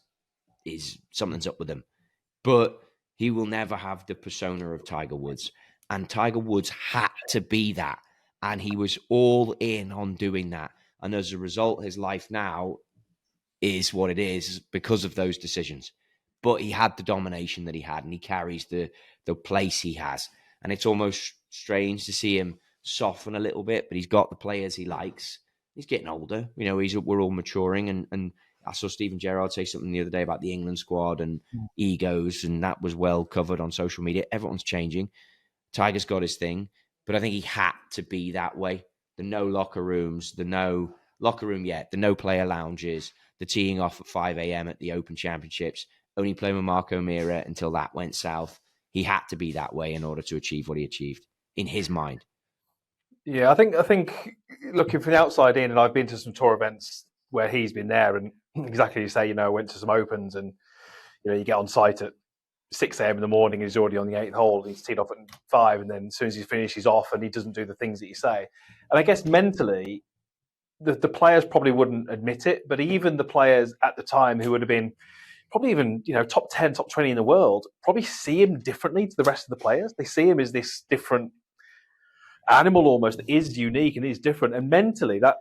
something's up with them. But he will never have the persona of Tiger Woods. And Tiger Woods had to be that. And he was all in on doing that. And as a result, his life now is what it is because of those decisions. But he had the domination that he had, and he carries the place he has. And it's almost strange to see him soften a little bit, but he's got the players he likes. He's getting older. We're all maturing. And I saw Stephen Gerrard say something the other day about the England squad and egos, and that was well covered on social media. Everyone's changing. Tiger's got his thing, but I think he had to be that way. The no locker rooms, the no player lounges, the teeing off at 5 a.m. at the Open Championships, only playing with Mark O'Meara until that went south. He had to be that way in order to achieve what he achieved in his mind. Yeah, I think looking from the outside in, and I've been to some tour events where he's been there, and exactly as you say, went to some opens, and you get on site at 6 a.m. in the morning, and he's already on the 8th hole, and he's teed off at 5, and then as soon as he's finished, he's off, and he doesn't do the things that you say. And I guess mentally, the players probably wouldn't admit it, but even the players at the time who would have been probably even top 10, top 20 in the world probably see him differently to the rest of the players. They see him as this different animal almost that is unique and is different, and mentally that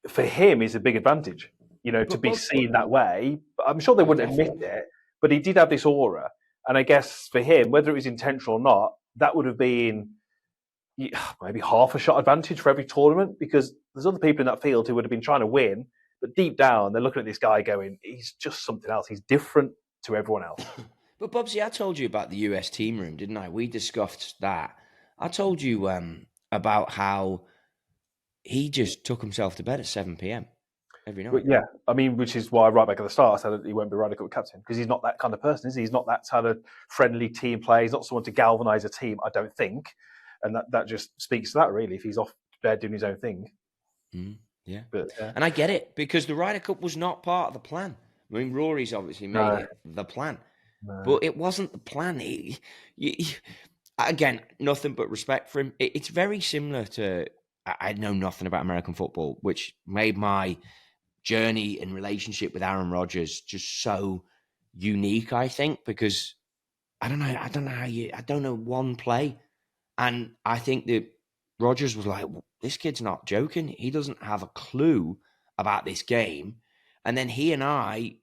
for him is a big advantage. To be seen that way. I'm sure they wouldn't admit it, but he did have this aura, and I guess for him, whether it was intentional or not, that would have been maybe half a shot advantage for every tournament, because there's other people in that field who would have been trying to win, but deep down they're looking at this guy going, he's just something else. He's different to everyone else. But Bubsy, I told you about the US team room, didn't I? We discussed that. I told you about how he just took himself to bed at 7 p.m. every night. Yeah, I mean, which is why right back at the start I said that he won't be Ryder Cup captain, because he's not that kind of person, is he? He's not that kind of friendly team player. He's not someone to galvanise a team, I don't think. And that just speaks to that, really, if he's off there doing his own thing. Yeah. But, and I get it, because the Ryder Cup was not part of the plan. I mean, Rory's obviously made it the plan. No. But it wasn't the plan. Again, nothing but respect for him. It's very similar to... I know nothing about American football, which made my journey and relationship with Aaron Rodgers just so unique, I think, because I don't know one play. And I think that Rodgers was like, well, this kid's not joking. He doesn't have a clue about this game. And then he and I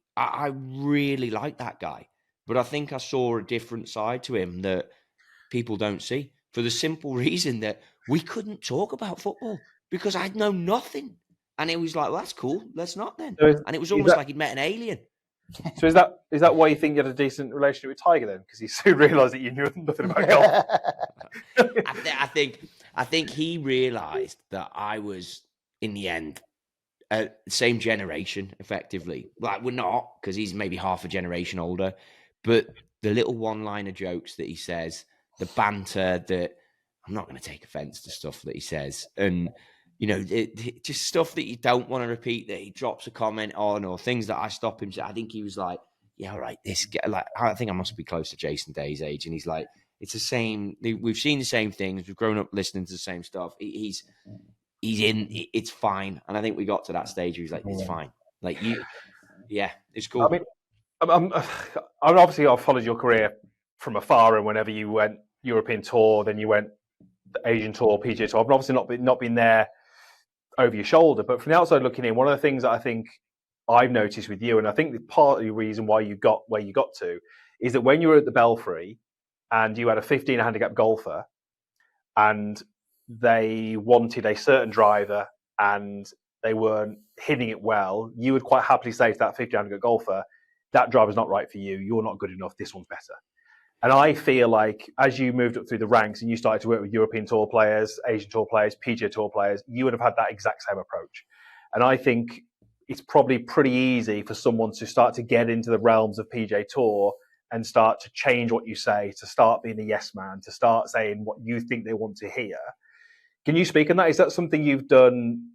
really like that guy. But I think I saw a different side to him that people don't see, for the simple reason that we couldn't talk about football because I'd know nothing. And it was like, well, that's cool. Let's not then. And it was almost like he'd met an alien. So is that why you think you had a decent relationship with Tiger then? Because he soon realised that you knew nothing about golf. I think he realised that I was, in the end, same generation, effectively. Like, we're not, because he's maybe half a generation older. But the little one-liner jokes that he says, the banter that... I'm not going to take offense to stuff that he says. And, just stuff that you don't want to repeat, that he drops a comment on, or things that I stop him. I think he was like, yeah, all right, this guy, like, I think I must be close to Jason Day's age. And he's like, it's the same. We've seen the same things. We've grown up listening to the same stuff. He's in, it's fine. And I think we got to that stage where he's like, it's fine. Like, it's cool. I mean, I'm obviously, I've followed your career from afar, and whenever you went European Tour, then you went the Asian Tour, PGA Tour. I've obviously not been there over your shoulder, but from the outside looking in, one of the things that I think I've noticed with you, and I think part of the reason why you got where you got to, is that when you were at the Belfry and you had a 15 handicap golfer and they wanted a certain driver and they weren't hitting it well, you would quite happily say to that 15 handicap golfer, that driver's not right for you, you're not good enough, this one's better. And I feel like as you moved up through the ranks and you started to work with European Tour players, Asian Tour players, PGA Tour players, you would have had that exact same approach. And I think it's probably pretty easy for someone to start to get into the realms of PGA Tour and start to change what you say, to start being a yes man, to start saying what you think they want to hear. Can you speak on that? Is that something you've done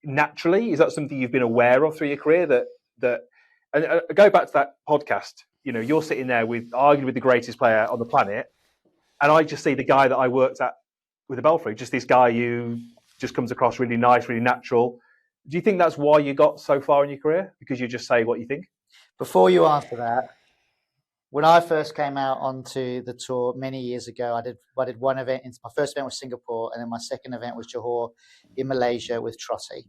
naturally? Is that something you've been aware of through your career? And go back to that podcast. You're sitting there arguing with the greatest player on the planet, and I just see the guy that I worked at with the Belfry, just this guy who just comes across really nice, really natural. Do you think that's why you got so far in your career? Because you just say what you think? Before you answer that, when I first came out onto the tour many years ago, I did one event. My first event was Singapore, and then my second event was Johor in Malaysia with Trotty.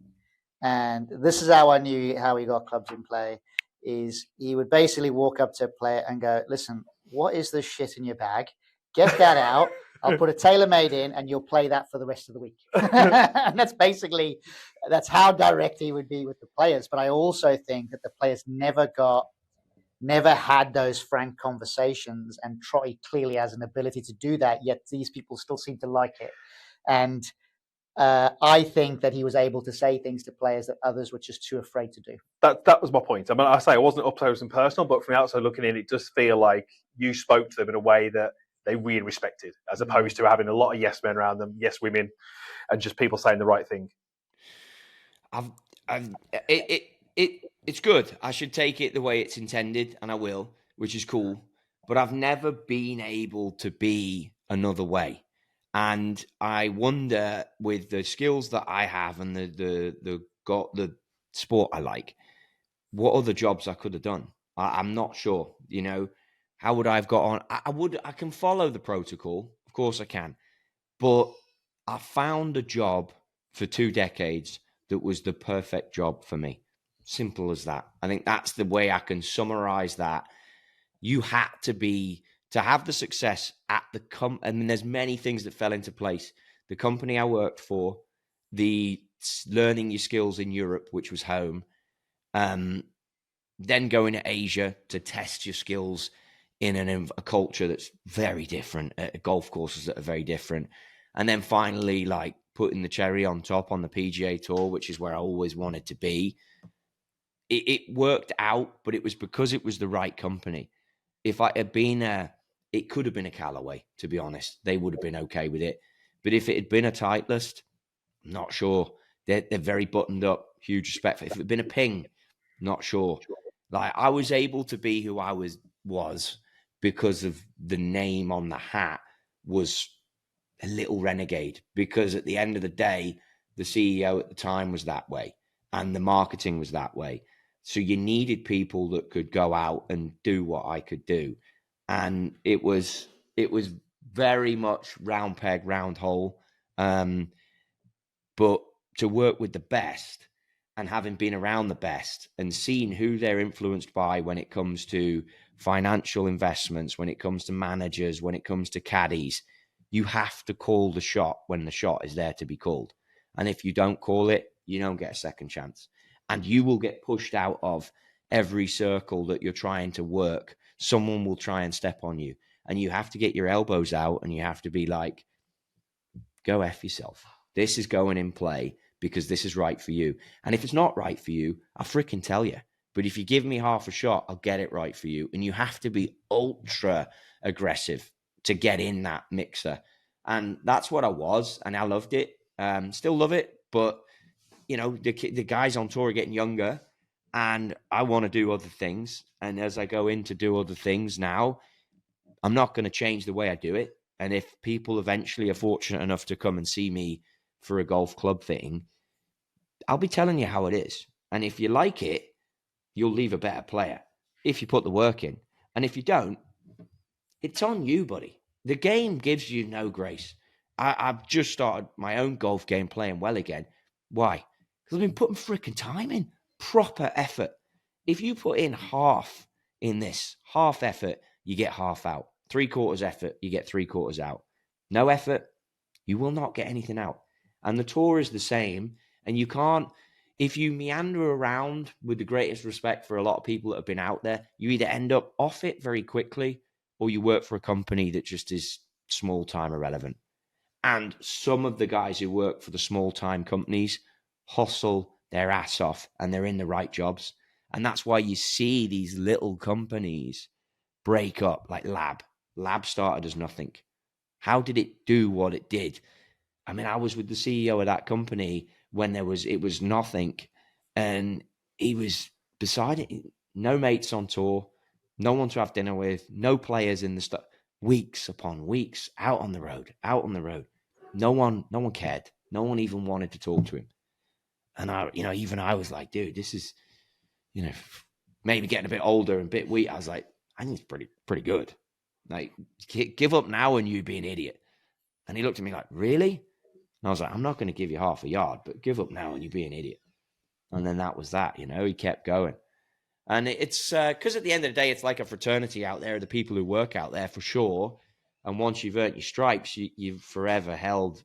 And this is how I knew how he got clubs in play. Is he would basically walk up to a player and go, listen, what is this shit in your bag? Get that out. I'll put a TaylorMade in and you'll play that for the rest of the week. And that's how direct he would be with the players. But I also think that the players never had those frank conversations, and Trotty clearly has an ability to do that, yet these people still seem to like it. And I think that he was able to say things to players that others were just too afraid to do. That was my point. I mean, I say it wasn't up close and personal, but from the outside looking in, it does feel like you spoke to them in a way that they really respected, as opposed to having a lot of yes men around them, yes women, and just people saying the right thing. It's good. I should take it the way it's intended, and I will, which is cool. But I've never been able to be another way, and I wonder, with the skills that I have and the sport I like, what other jobs I could have done. I'm not sure. How would I have got on? I can follow the protocol, of course I can, but I found a job for 2 decades that was the perfect job for me. Simple as that. I think that's the way I can summarize that. You had to have the success at the I mean, there's many things that fell into place. The company I worked for, the learning your skills in Europe, which was home, then going to Asia to test your skills in a culture that's very different, golf courses that are very different. And then finally, like, putting the cherry on top on the PGA Tour, which is where I always wanted to be. It worked out, but it was because it was the right company. If I had been it could have been a Callaway, to be honest. They would have been okay with it. But if it had been a Titleist, I'm not sure. They're very buttoned up, huge respect for it. If it had been a Ping, not sure. Like, I was able to be who I was because of the name on the hat was a little renegade, because at the end of the day, the CEO at the time was that way and the marketing was that way. So you needed people that could go out and do what I could do. And it was very much round peg, round hole. But to work with the best, and having been around the best and seeing who they're influenced by when it comes to financial investments, when it comes to managers, when it comes to caddies, you have to call the shot when the shot is there to be called. And if you don't call it, you don't get a second chance. And you will get pushed out of every circle that you're trying to work. Someone will try and step on you. And you have to get your elbows out and you have to be like, go F yourself. This is going in play because this is right for you. And if it's not right for you, I'll freaking tell you. But if you give me half a shot, I'll get it right for you. And you have to be ultra aggressive to get in that mixer. And that's what I was. And I loved it. Still love it. But, you know, the guys on tour are getting younger. And I want to do other things. And as I go in to do other things now, I'm not going to change the way I do it. And if people eventually are fortunate enough to come and see me for a golf club thing, I'll be telling you how it is. And if you like it, you'll leave a better player if you put the work in. And if you don't, it's on you, buddy. The game gives you no grace. I've just started my own golf game playing well again. Why? Because I've been putting freaking time in. Proper effort. If you put in half in this, half effort, you get half out. 3/4 effort, you get 3/4 out. No effort, you will not get anything out. And the tour is the same. And you can't, if you meander around, with the greatest respect for a lot of people that have been out there, you either end up off it very quickly or you work for a company that just is small time irrelevant. And some of the guys who work for the small time companies hustle their ass off and they're in the right jobs. And that's why you see these little companies break up, like Lab. Lab started as nothing. How did it do what it did? I mean, I was with the CEO of that company when it was nothing, and he was beside it. No mates on tour, no one to have dinner with, no players in the stuff. Weeks upon weeks out on the road. No one cared. No one even wanted to talk to him. And I was like, dude, this is, maybe getting a bit older and a bit weak. I was like, I think it's pretty good. Like, give up now and you'd be an idiot. And he looked at me like, really? And I was like, I'm not going to give you half a yard, but give up now and you'd be an idiot. And then that was that, he kept going. And it's because at the end of the day, it's like a fraternity out there, the people who work out there for sure. And once you've earned your stripes, you've forever held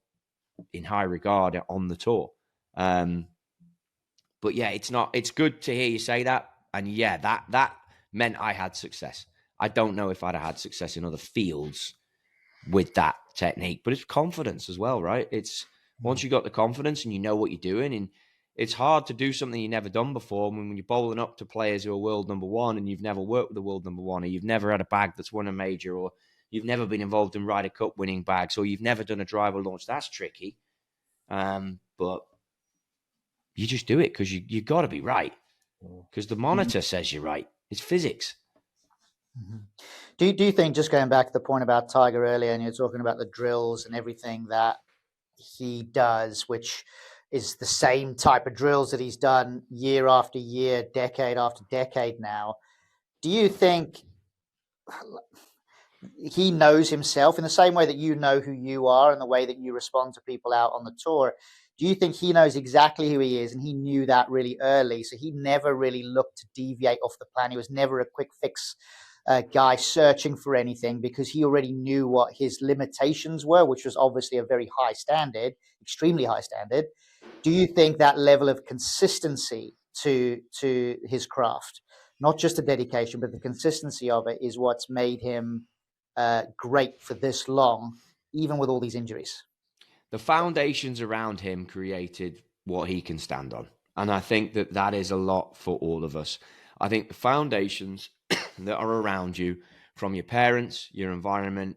in high regard on the tour. But yeah, it's good to hear you say that. And yeah, that meant I had success. I don't know if I'd have had success in other fields with that technique, but it's confidence as well, right? It's once you got the confidence and you know what you're doing, and it's hard to do something you've never done before. When you're bowling up to players who are world number one and you've never worked with the world number one, or you've never had a bag that's won a major, or you've never been involved in Ryder Cup winning bags, or you've never done a driver launch, that's tricky. But you just do it because you got to be right. Because the monitor says you're right. It's physics. Mm-hmm. Do you think, just going back to the point about Tiger earlier, and you're talking about the drills and everything that he does, which is the same type of drills that he's done year after year, decade after decade now, do you think he knows himself in the same way that you know who you are and the way that you respond to people out on the tour? Do you think he knows exactly who he is, and he knew that really early, so he never really looked to deviate off the plan? He was never a quick fix guy searching for anything, because he already knew what his limitations were, which was obviously a very high standard, extremely high standard. Do you think that level of consistency to his craft, not just the dedication, but the consistency of it, is what's made him great for this long, even with all these injuries? The foundations around him created what he can stand on. And I think that is a lot for all of us. I think the foundations that are around you, from your parents, your environment,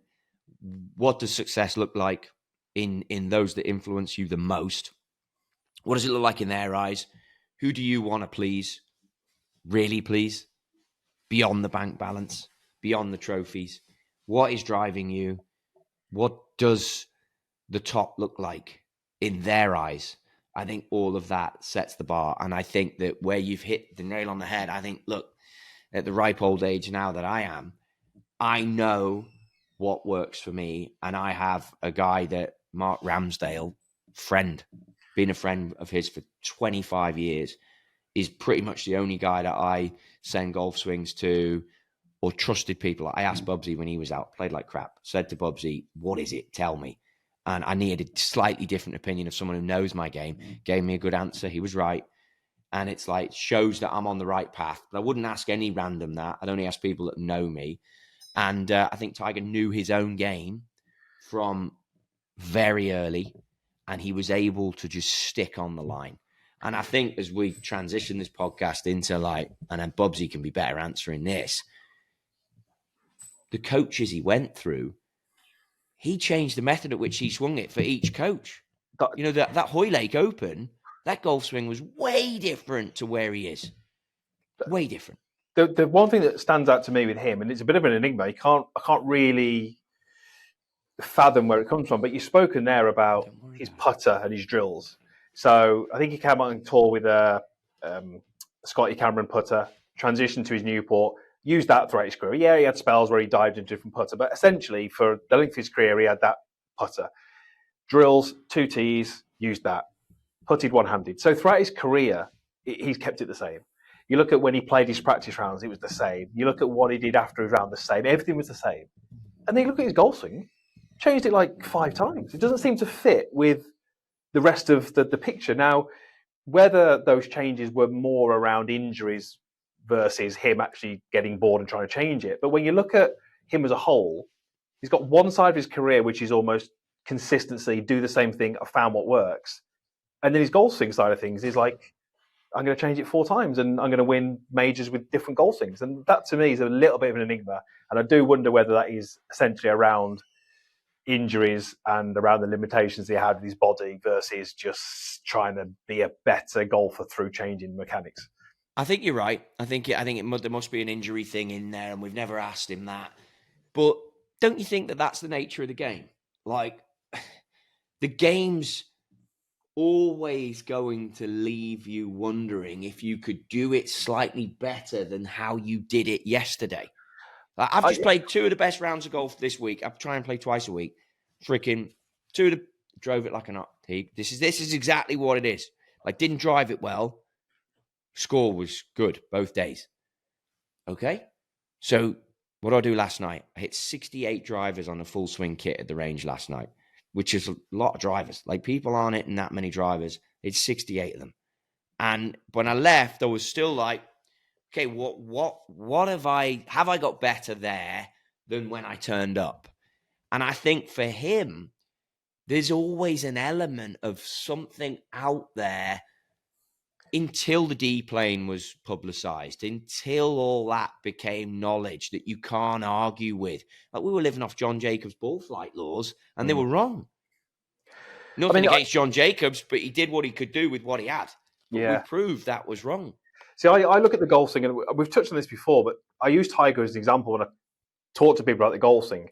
what does success look like in those that influence you the most? What does it look like in their eyes? Who do you want to please? Really please? Beyond the bank balance, beyond the trophies. What is driving you? What does the top look like in their eyes? I think all of that sets the bar. And I think that where you've hit the nail on the head, I think, look, at the ripe old age now that I am, I know what works for me. And I have a guy that Mark Ramsdale, friend, been a friend of his for 25 years, is pretty much the only guy that I send golf swings to or trusted people. I asked Bubsy when he was out, played like crap, said to Bubsy, what is it? Tell me. And I needed a slightly different opinion of someone who knows my game, gave me a good answer. He was right. And it's like, shows that I'm on the right path. But I wouldn't ask any random that. I'd only ask people that know me. And I think Tiger knew his own game from very early, and he was able to just stick on the line. And I think as we transition this podcast into like, and then Bubsy can be better answering this, the coaches he went through, he changed the method at which he swung it for each coach. You know, that Hoylake Open, that golf swing was way different to where he is. Way different. The one thing that stands out to me with him, and it's a bit of an enigma, I can't really fathom where it comes from, but you've spoken there about his putter and his drills. So I think he came on tour with a Scotty Cameron putter, transitioned to his Newport, used that throughout his career. Yeah, he had spells where he dived into different putter, but essentially for the length of his career, he had that putter. Drills, 2 tees, used that. Putted one-handed. So throughout his career, he's kept it the same. You look at when he played his practice rounds, it was the same. You look at what he did after his round, the same. Everything was the same. And then you look at his golf swing, changed it like 5 times. It doesn't seem to fit with the rest of the picture. Now, whether those changes were more around injuries versus him actually getting bored and trying to change it. But when you look at him as a whole, he's got one side of his career which is almost consistency, do the same thing, I found what works. And then his golf swing side of things is like, I'm going to change it 4 times and I'm going to win majors with different golf swings. And that to me is a little bit of an enigma. And I do wonder whether that is essentially around injuries and around the limitations he had with his body versus just trying to be a better golfer through changing mechanics. I think you're right. I think there must be an injury thing in there, and we've never asked him that. But don't you think that that's the nature of the game? Like, the game's always going to leave you wondering if you could do it slightly better than how you did it yesterday. Like, I've just played 2 of the best rounds of golf this week. I try and play twice a week. Freaking 2 of the drove it like an uptake. This is exactly what it is. Like, didn't drive it well. Score was good both days. Okay? So what did I do last night? I hit 68 drivers on a full swing kit at the range last night, which is a lot of drivers. Like, people aren't hitting that many drivers. It's 68 of them. And when I left, I was still like, okay, what have I got better there than when I turned up? And I think for him, there's always an element of something out there until the D plane was publicized, until all that became knowledge that you can't argue with. Like, we were living off John Jacobs' ball flight laws, and they were wrong. Nothing against John Jacobs, but he did what he could do with what he had. But we proved that was wrong. See, I look at the golf thing, and we've touched on this before, but I use Tiger as an example when I talk to people about the golf thing.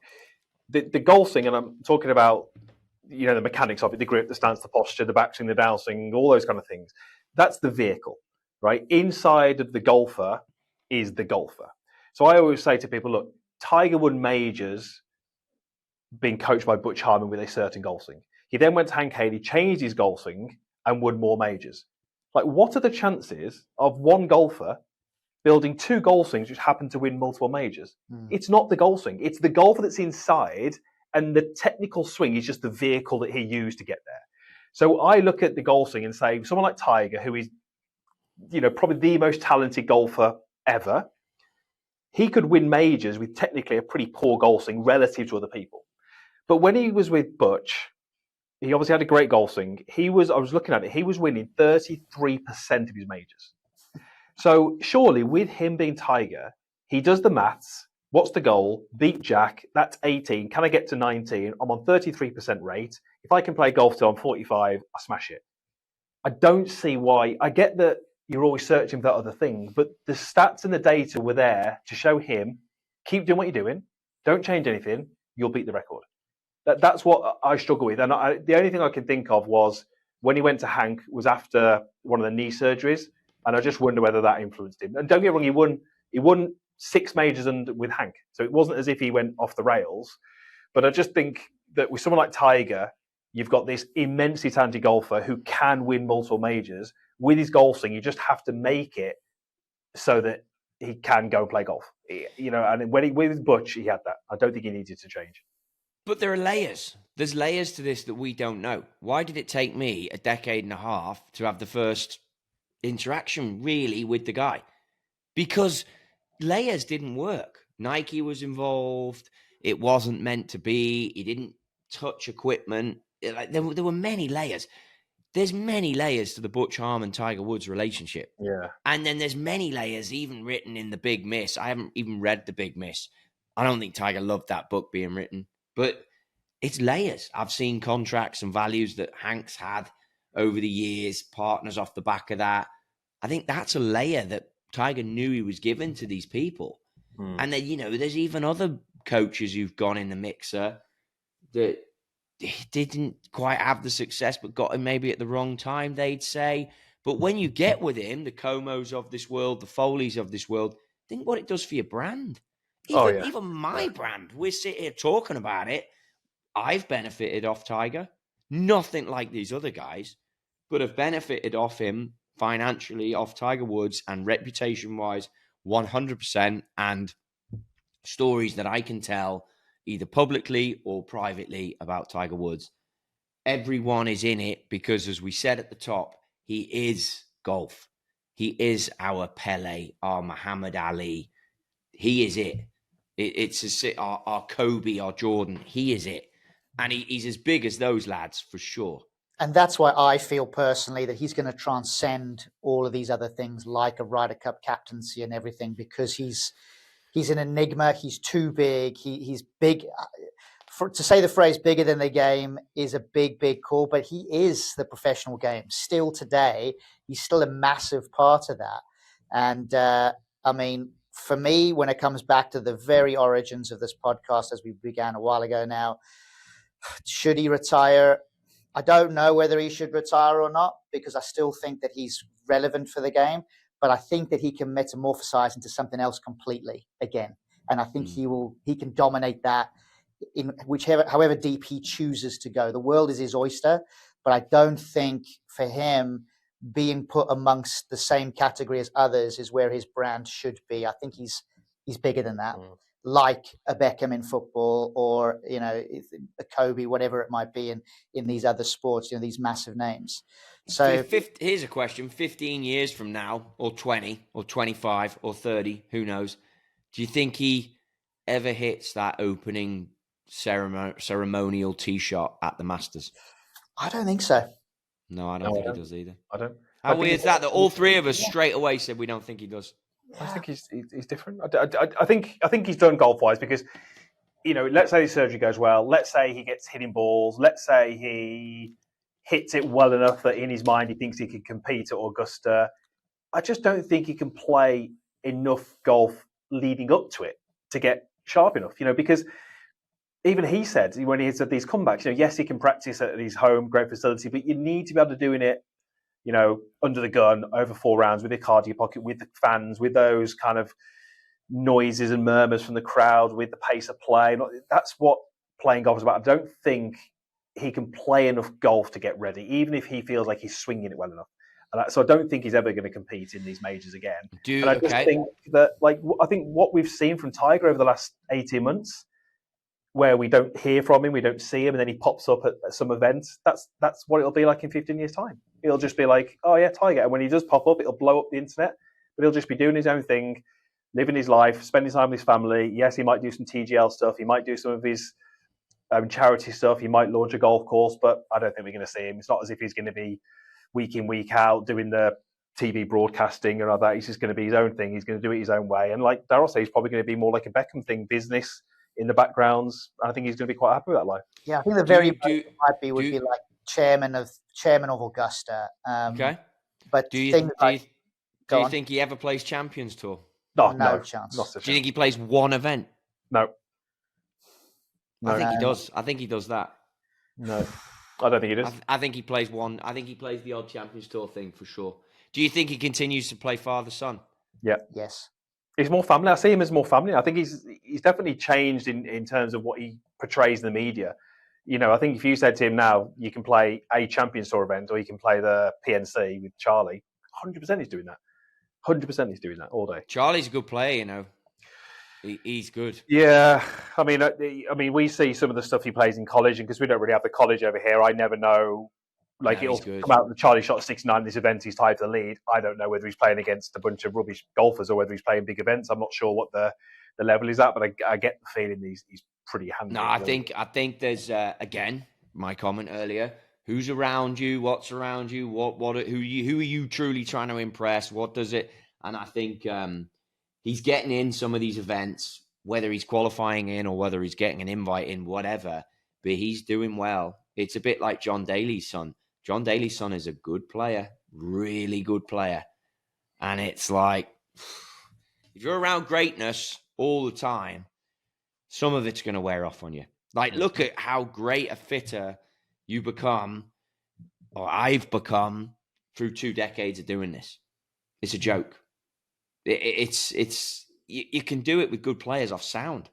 The golf thing, and I'm talking about, the mechanics of it, the grip, the stance, the posture, the backswing, the downswing, all those kind of things. That's the vehicle, right? Inside of the golfer is the golfer. So I always say to people, look, Tiger won majors being coached by Butch Harmon with a certain golf swing. He then went to Hank Haley, changed his golf swing, and won more majors. Like, what are the chances of one golfer building two golf swings which happen to win multiple majors? It's not the golf swing. It's the golfer that's inside, and the technical swing is just the vehicle that he used to get there. So I look at the golf swing and say, someone like Tiger, who is, probably the most talented golfer ever, he could win majors with technically a pretty poor golf swing relative to other people. But when he was with Butch, he obviously had a great golf swing. I was looking at it, he was winning 33% of his majors. So surely with him being Tiger, he does the maths. What's the goal? Beat Jack. That's 18. Can I get to 19? I'm on 33% rate. If I can play golf till I'm 45, I smash it. I don't see why. I get that you're always searching for that other thing, but the stats and the data were there to show him, keep doing what you're doing. Don't change anything. You'll beat the record. That's what I struggle with. And the only thing I can think of was when he went to Hank was after one of the knee surgeries. And I just wonder whether that influenced him. And don't get me wrong, he won 6 majors with Hank. So it wasn't as if he went off the rails. But I just think that with someone like Tiger, you've got this immensely talented golfer who can win multiple majors. With his golf swing, you just have to make it so that he can go and play golf. And with Butch, he had that. I don't think he needed to change. But there are layers. There's layers to this that we don't know. Why did it take me a decade and a half to have the first interaction really with the guy? Because layers didn't work. Nike was involved. It wasn't meant to be. He didn't touch equipment. There were many layers. There's many layers to the Butch Harmon Tiger Woods relationship. Yeah. And then there's many layers even written in The Big Miss. I haven't even read The Big Miss. I don't think Tiger loved that book being written. But it's layers. I've seen contracts and values that Hank's had over the years, partners off the back of that. I think that's a layer that Tiger knew he was given to these people. And then, there's even other coaches who've gone in the mixer that didn't quite have the success, but got him maybe at the wrong time, they'd say. But when you get with him, the Comos of this world, the Foleys of this world, think what it does for your brand. Even my brand, we're sitting here talking about it. I've benefited off Tiger. Nothing like these other guys, but have benefited off him financially, off Tiger Woods, and reputation-wise, 100%. And stories that I can tell either publicly or privately about Tiger Woods. Everyone is in it because, as we said at the top, he is golf. He is our Pele, our Muhammad Ali. He is it. It's our Kobe, our Jordan. He is it. And he's as big as those lads, for sure. And that's why I feel personally that he's going to transcend all of these other things like a Ryder Cup captaincy and everything, because he's an enigma. He's too big. He's big. To say the phrase bigger than the game is a big, big call, but he is the professional game. Still today, he's still a massive part of that. And for me, when it comes back to the very origins of this podcast, as we began a while ago now, should he retire? I don't know whether he should retire or not, because I still think that he's relevant for the game, but I think that he can metamorphosize into something else completely again. And I think he can dominate that in however deep he chooses to go. The world is his oyster, but I don't think for him being put amongst the same category as others is where his brand should be. I think he's bigger than that. Like a Beckham in football, or a Kobe, whatever it might be in these other sports, these massive names. So here's a question: 15 years from now, or 20, or 25, or 30, who knows? Do you think he ever hits that opening ceremonial tee shot at the Masters? I don't think so. No, I don't think he does either. I don't. How weird is that all three of us straight away said we don't think he does? I think he's different. I think he's done golf wise because, let's say his surgery goes well. Let's say he gets hitting balls. Let's say he hits it well enough that in his mind he thinks he can compete at Augusta. I just don't think he can play enough golf leading up to it to get sharp enough. Because even he said when he said these comebacks, yes, he can practice at his home, great facility, but you need to be able to do it. Under the gun, over 4 rounds, with your card in your pocket, with the fans, with those kind of noises and murmurs from the crowd, with the pace of play. That's what playing golf is about. I don't think he can play enough golf to get ready, even if he feels like he's swinging it well enough. So I don't think he's ever going to compete in these majors again. And I just think that, I think what we've seen from Tiger over the last 18 months, where we don't hear from him, we don't see him, and then he pops up at some events. That's what it'll be like in 15 years' time. It'll just be like, oh yeah, Tiger. And when he does pop up, it'll blow up the internet. But he'll just be doing his own thing, living his life, spending time with his family. Yes, he might do some TGL stuff. He might do some of his charity stuff. He might launch a golf course, but I don't think we're going to see him. It's not as if he's going to be week in, week out doing the TV broadcasting and all that. He's just going to be his own thing. He's going to do it his own way. And like Darryl said, he's probably going to be more like a Beckham thing, business in the backgrounds. I think he's going to be quite happy with that life. Yeah, I think the very might be would be like chairman of Augusta. Okay, but do you think he ever plays Champions Tour? No chance. Do you think he plays one event? No. I think he does. I think he does that. No, I don't think he does. I think he plays one. I think he plays the odd Champions Tour thing for sure. Do you think he continues to play father-son? Yeah. Yes. He's more family. I see him as more family. I think he's definitely changed in terms of what he portrays in the media. I think if you said to him now, you can play a Champions Tour event or you can play the PNC with Charlie, 100% he's doing that. 100% he's doing that all day. Charlie's a good player, He's good. Yeah, I mean, we see some of the stuff he plays in college, and because we don't really have the college over here, I never know. It'll come out that Charlie shot 69 in this event. He's tied to the lead. I don't know whether he's playing against a bunch of rubbish golfers or whether he's playing big events. I'm not sure what the level is at, but I get the feeling he's pretty handy. No, I think there's again my comment earlier. Who's around you? What's around you? Who are you truly trying to impress? What does it? And I think he's getting in some of these events, whether he's qualifying in or whether he's getting an invite in, whatever. But he's doing well. It's a bit like John Daly's son. John Daly's son is a good player, really good player. And it's like, if you're around greatness all the time, some of it's going to wear off on you. Look at how great a fitter you become, or I've become, through 2 decades of doing this. It's a joke. It's you can do it with good players off sound.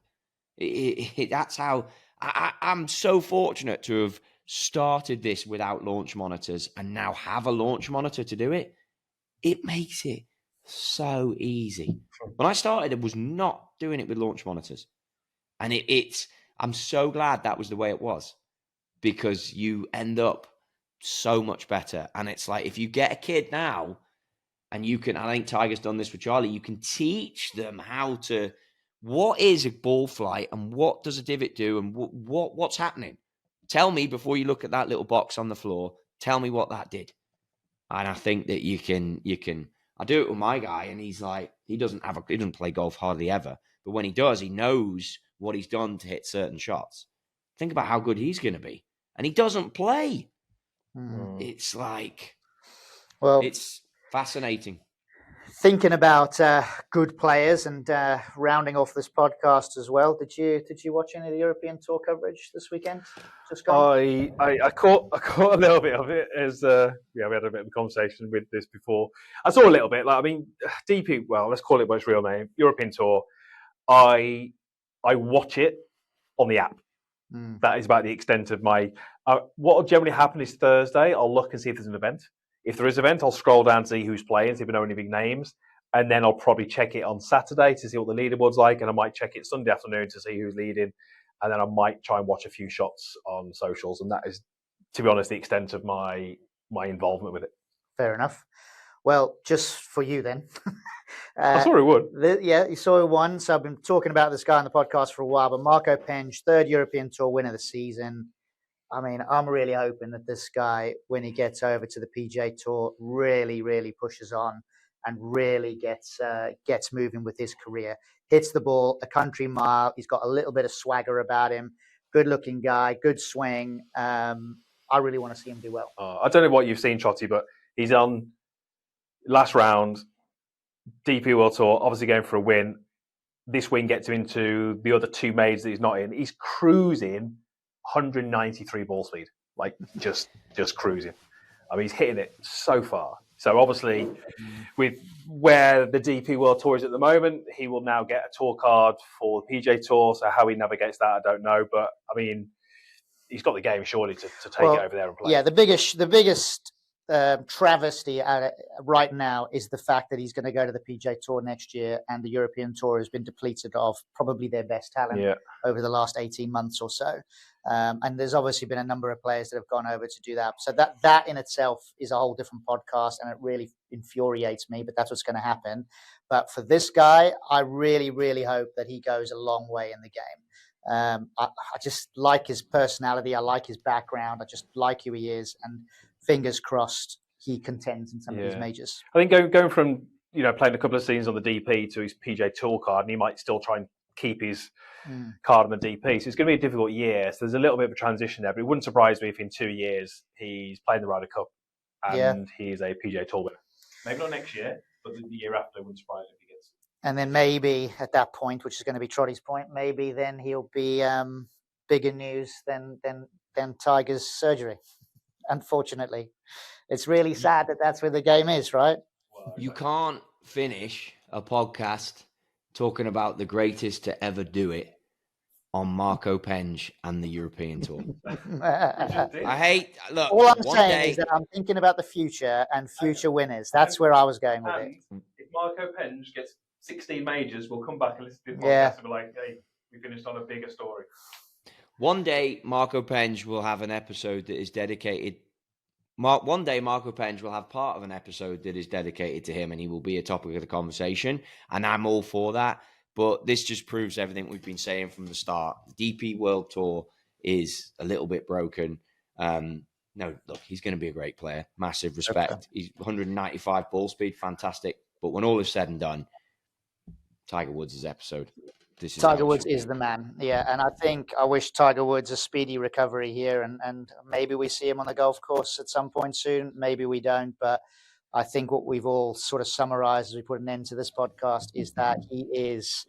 That's how I'm so fortunate to have started this without launch monitors and now have a launch monitor to do it. It makes it so easy. When I started, I was not doing it with launch monitors. And I'm so glad that was the way it was, because you end up so much better. And it's like, if you get a kid now and you can, I think Tiger's done this with Charlie, you can teach them what is a ball flight and what does a divot do and what's happening. Tell me before you look at that little box on the floor, tell me what that did. And I think that you can, I do it with my guy, and he's like, he doesn't play golf hardly ever. But when he does, he knows what he's done to hit certain shots. Think about how good he's going to be. And he doesn't play. It's like, it's fascinating. Thinking about good players and rounding off this podcast as well. Did you watch any of the European Tour coverage this weekend? Just gone? I caught a little bit of it as we had a bit of a conversation with this before. I saw a little bit. DP. Well, let's call it by its real name. European Tour. I watch it on the app. That is about the extent of my. What will generally happen is Thursday, I'll look and see if there's an event. If there is an event, I'll scroll down to see who's playing, see if I know any big names. And then I'll probably check it on Saturday to see what the leaderboard's like. And I might check it Sunday afternoon to see who's leading. And then I might try and watch a few shots on socials. And that is, to be honest, the extent of my involvement with it. Fair enough. Well, just for you then. I saw he won. You saw he won. So I've been talking about this guy on the podcast for a while. But Marco Penge, 3rd European Tour winner of the season. I mean, I'm really hoping that this guy, when he gets over to the PGA Tour, really, really pushes on and really gets moving with his career. Hits the ball a country mile. He's got a little bit of swagger about him. Good-looking guy, good swing. I really want to see him do well. I don't know what you've seen, Trotty, but he's on last round, DP World Tour, obviously going for a win. This win gets him into the other 2 majors that he's not in. He's cruising 193 ball speed, like just cruising. I mean, he's hitting it so far. So obviously, with where the DP World Tour is at the moment, he will now get a tour card for the PGA Tour. So how he navigates that, I don't know. But I mean, he's got the game surely to take it over there and play. Yeah, the biggest travesty right now is the fact that he's going to go to the PGA Tour next year, and the European Tour has been depleted of probably their best talent over the last 18 months or so. And there's obviously been a number of players that have gone over to do that. So that in itself is a whole different podcast, and it really infuriates me, but that's what's going to happen. But for this guy, I really, really hope that he goes a long way in the game. I just like his personality. I like his background. I just like who he is. And fingers crossed he contends in some of these majors. I think going from playing a couple of seasons on the DP to his PGA Tour card, and he might still try and keep his card on the DP. So it's going to be a difficult year. So there's a little bit of a transition there, but it wouldn't surprise me if in 2 years he's playing the Ryder Cup and he's a PGA Tour winner. Maybe not next year, but the year after, it wouldn't surprise me if he gets. And then maybe at that point, which is going to be Trotty's point, maybe then he'll be bigger news than Tiger's surgery. Unfortunately, it's really sad that that's where the game is, right? You can't finish a podcast talking about the greatest to ever do it on Marco Penge and the European Tour. All I'm saying is that I'm thinking about the future and future winners. That's where I was going with it. If Marco Penge gets 16 majors, we'll come back and listen to the podcast and be like, hey, we finished on a bigger story. One day, Marco Penge will have an episode that is dedicated. One day, Marco Penge will have part of an episode that is dedicated to him, and he will be a topic of the conversation. And I'm all for that. But this just proves everything we've been saying from the start. The DP World Tour is a little bit broken. No, look, he's going to be a great player. Massive respect. Okay. He's 195 ball speed, fantastic. But when all is said and done, Tiger Woods' episode. Tiger Woods is the man. Yeah, and I wish Tiger Woods a speedy recovery here, and maybe we see him on the golf course at some point soon. Maybe we don't, but I think what we've all sort of summarized as we put an end to this podcast is that he is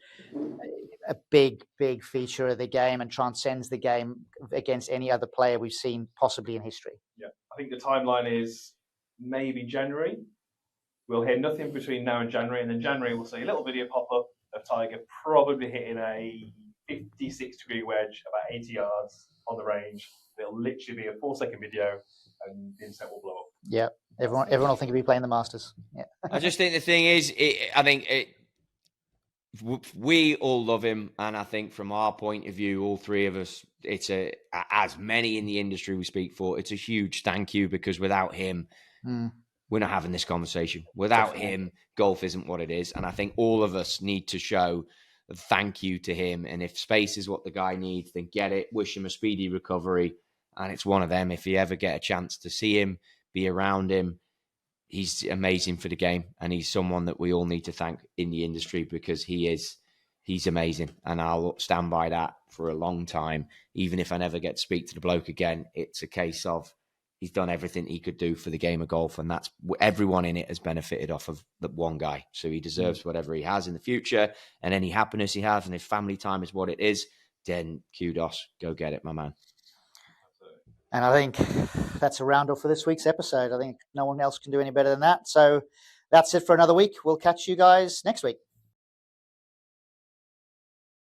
a big, big feature of the game and transcends the game against any other player we've seen possibly in history. Yeah, I think the timeline is maybe January. We'll hear nothing between now and January, and then January we'll see a little video pop up of Tiger probably hitting a 56-degree wedge about 80 yards on the range. It'll literally be a 4-second video, and the internet will blow up. Yeah, everyone will think he'll be playing the Masters. Yeah, I just think the thing is, we all love him, and I think from our point of view, all three of us, it's as many in the industry we speak for, it's a huge thank you, because without him, we're not having this conversation. Without him, golf isn't what it is. And I think all of us need to show a thank you to him. And if space is what the guy needs, then get it. Wish him a speedy recovery. And it's one of them. If you ever get a chance to see him, be around him, he's amazing for the game. And he's someone that we all need to thank in the industry, because he's amazing. And I'll stand by that for a long time. Even if I never get to speak to the bloke again, it's a case of he's done everything he could do for the game of golf, and that's everyone in it has benefited off of the one guy. So he deserves whatever he has in the future, and any happiness he has, and his family time is what it is. Then kudos, go get it, my man. And I think that's a roundup for this week's episode. I think no one else can do any better than that. So that's it for another week. We'll catch you guys next week.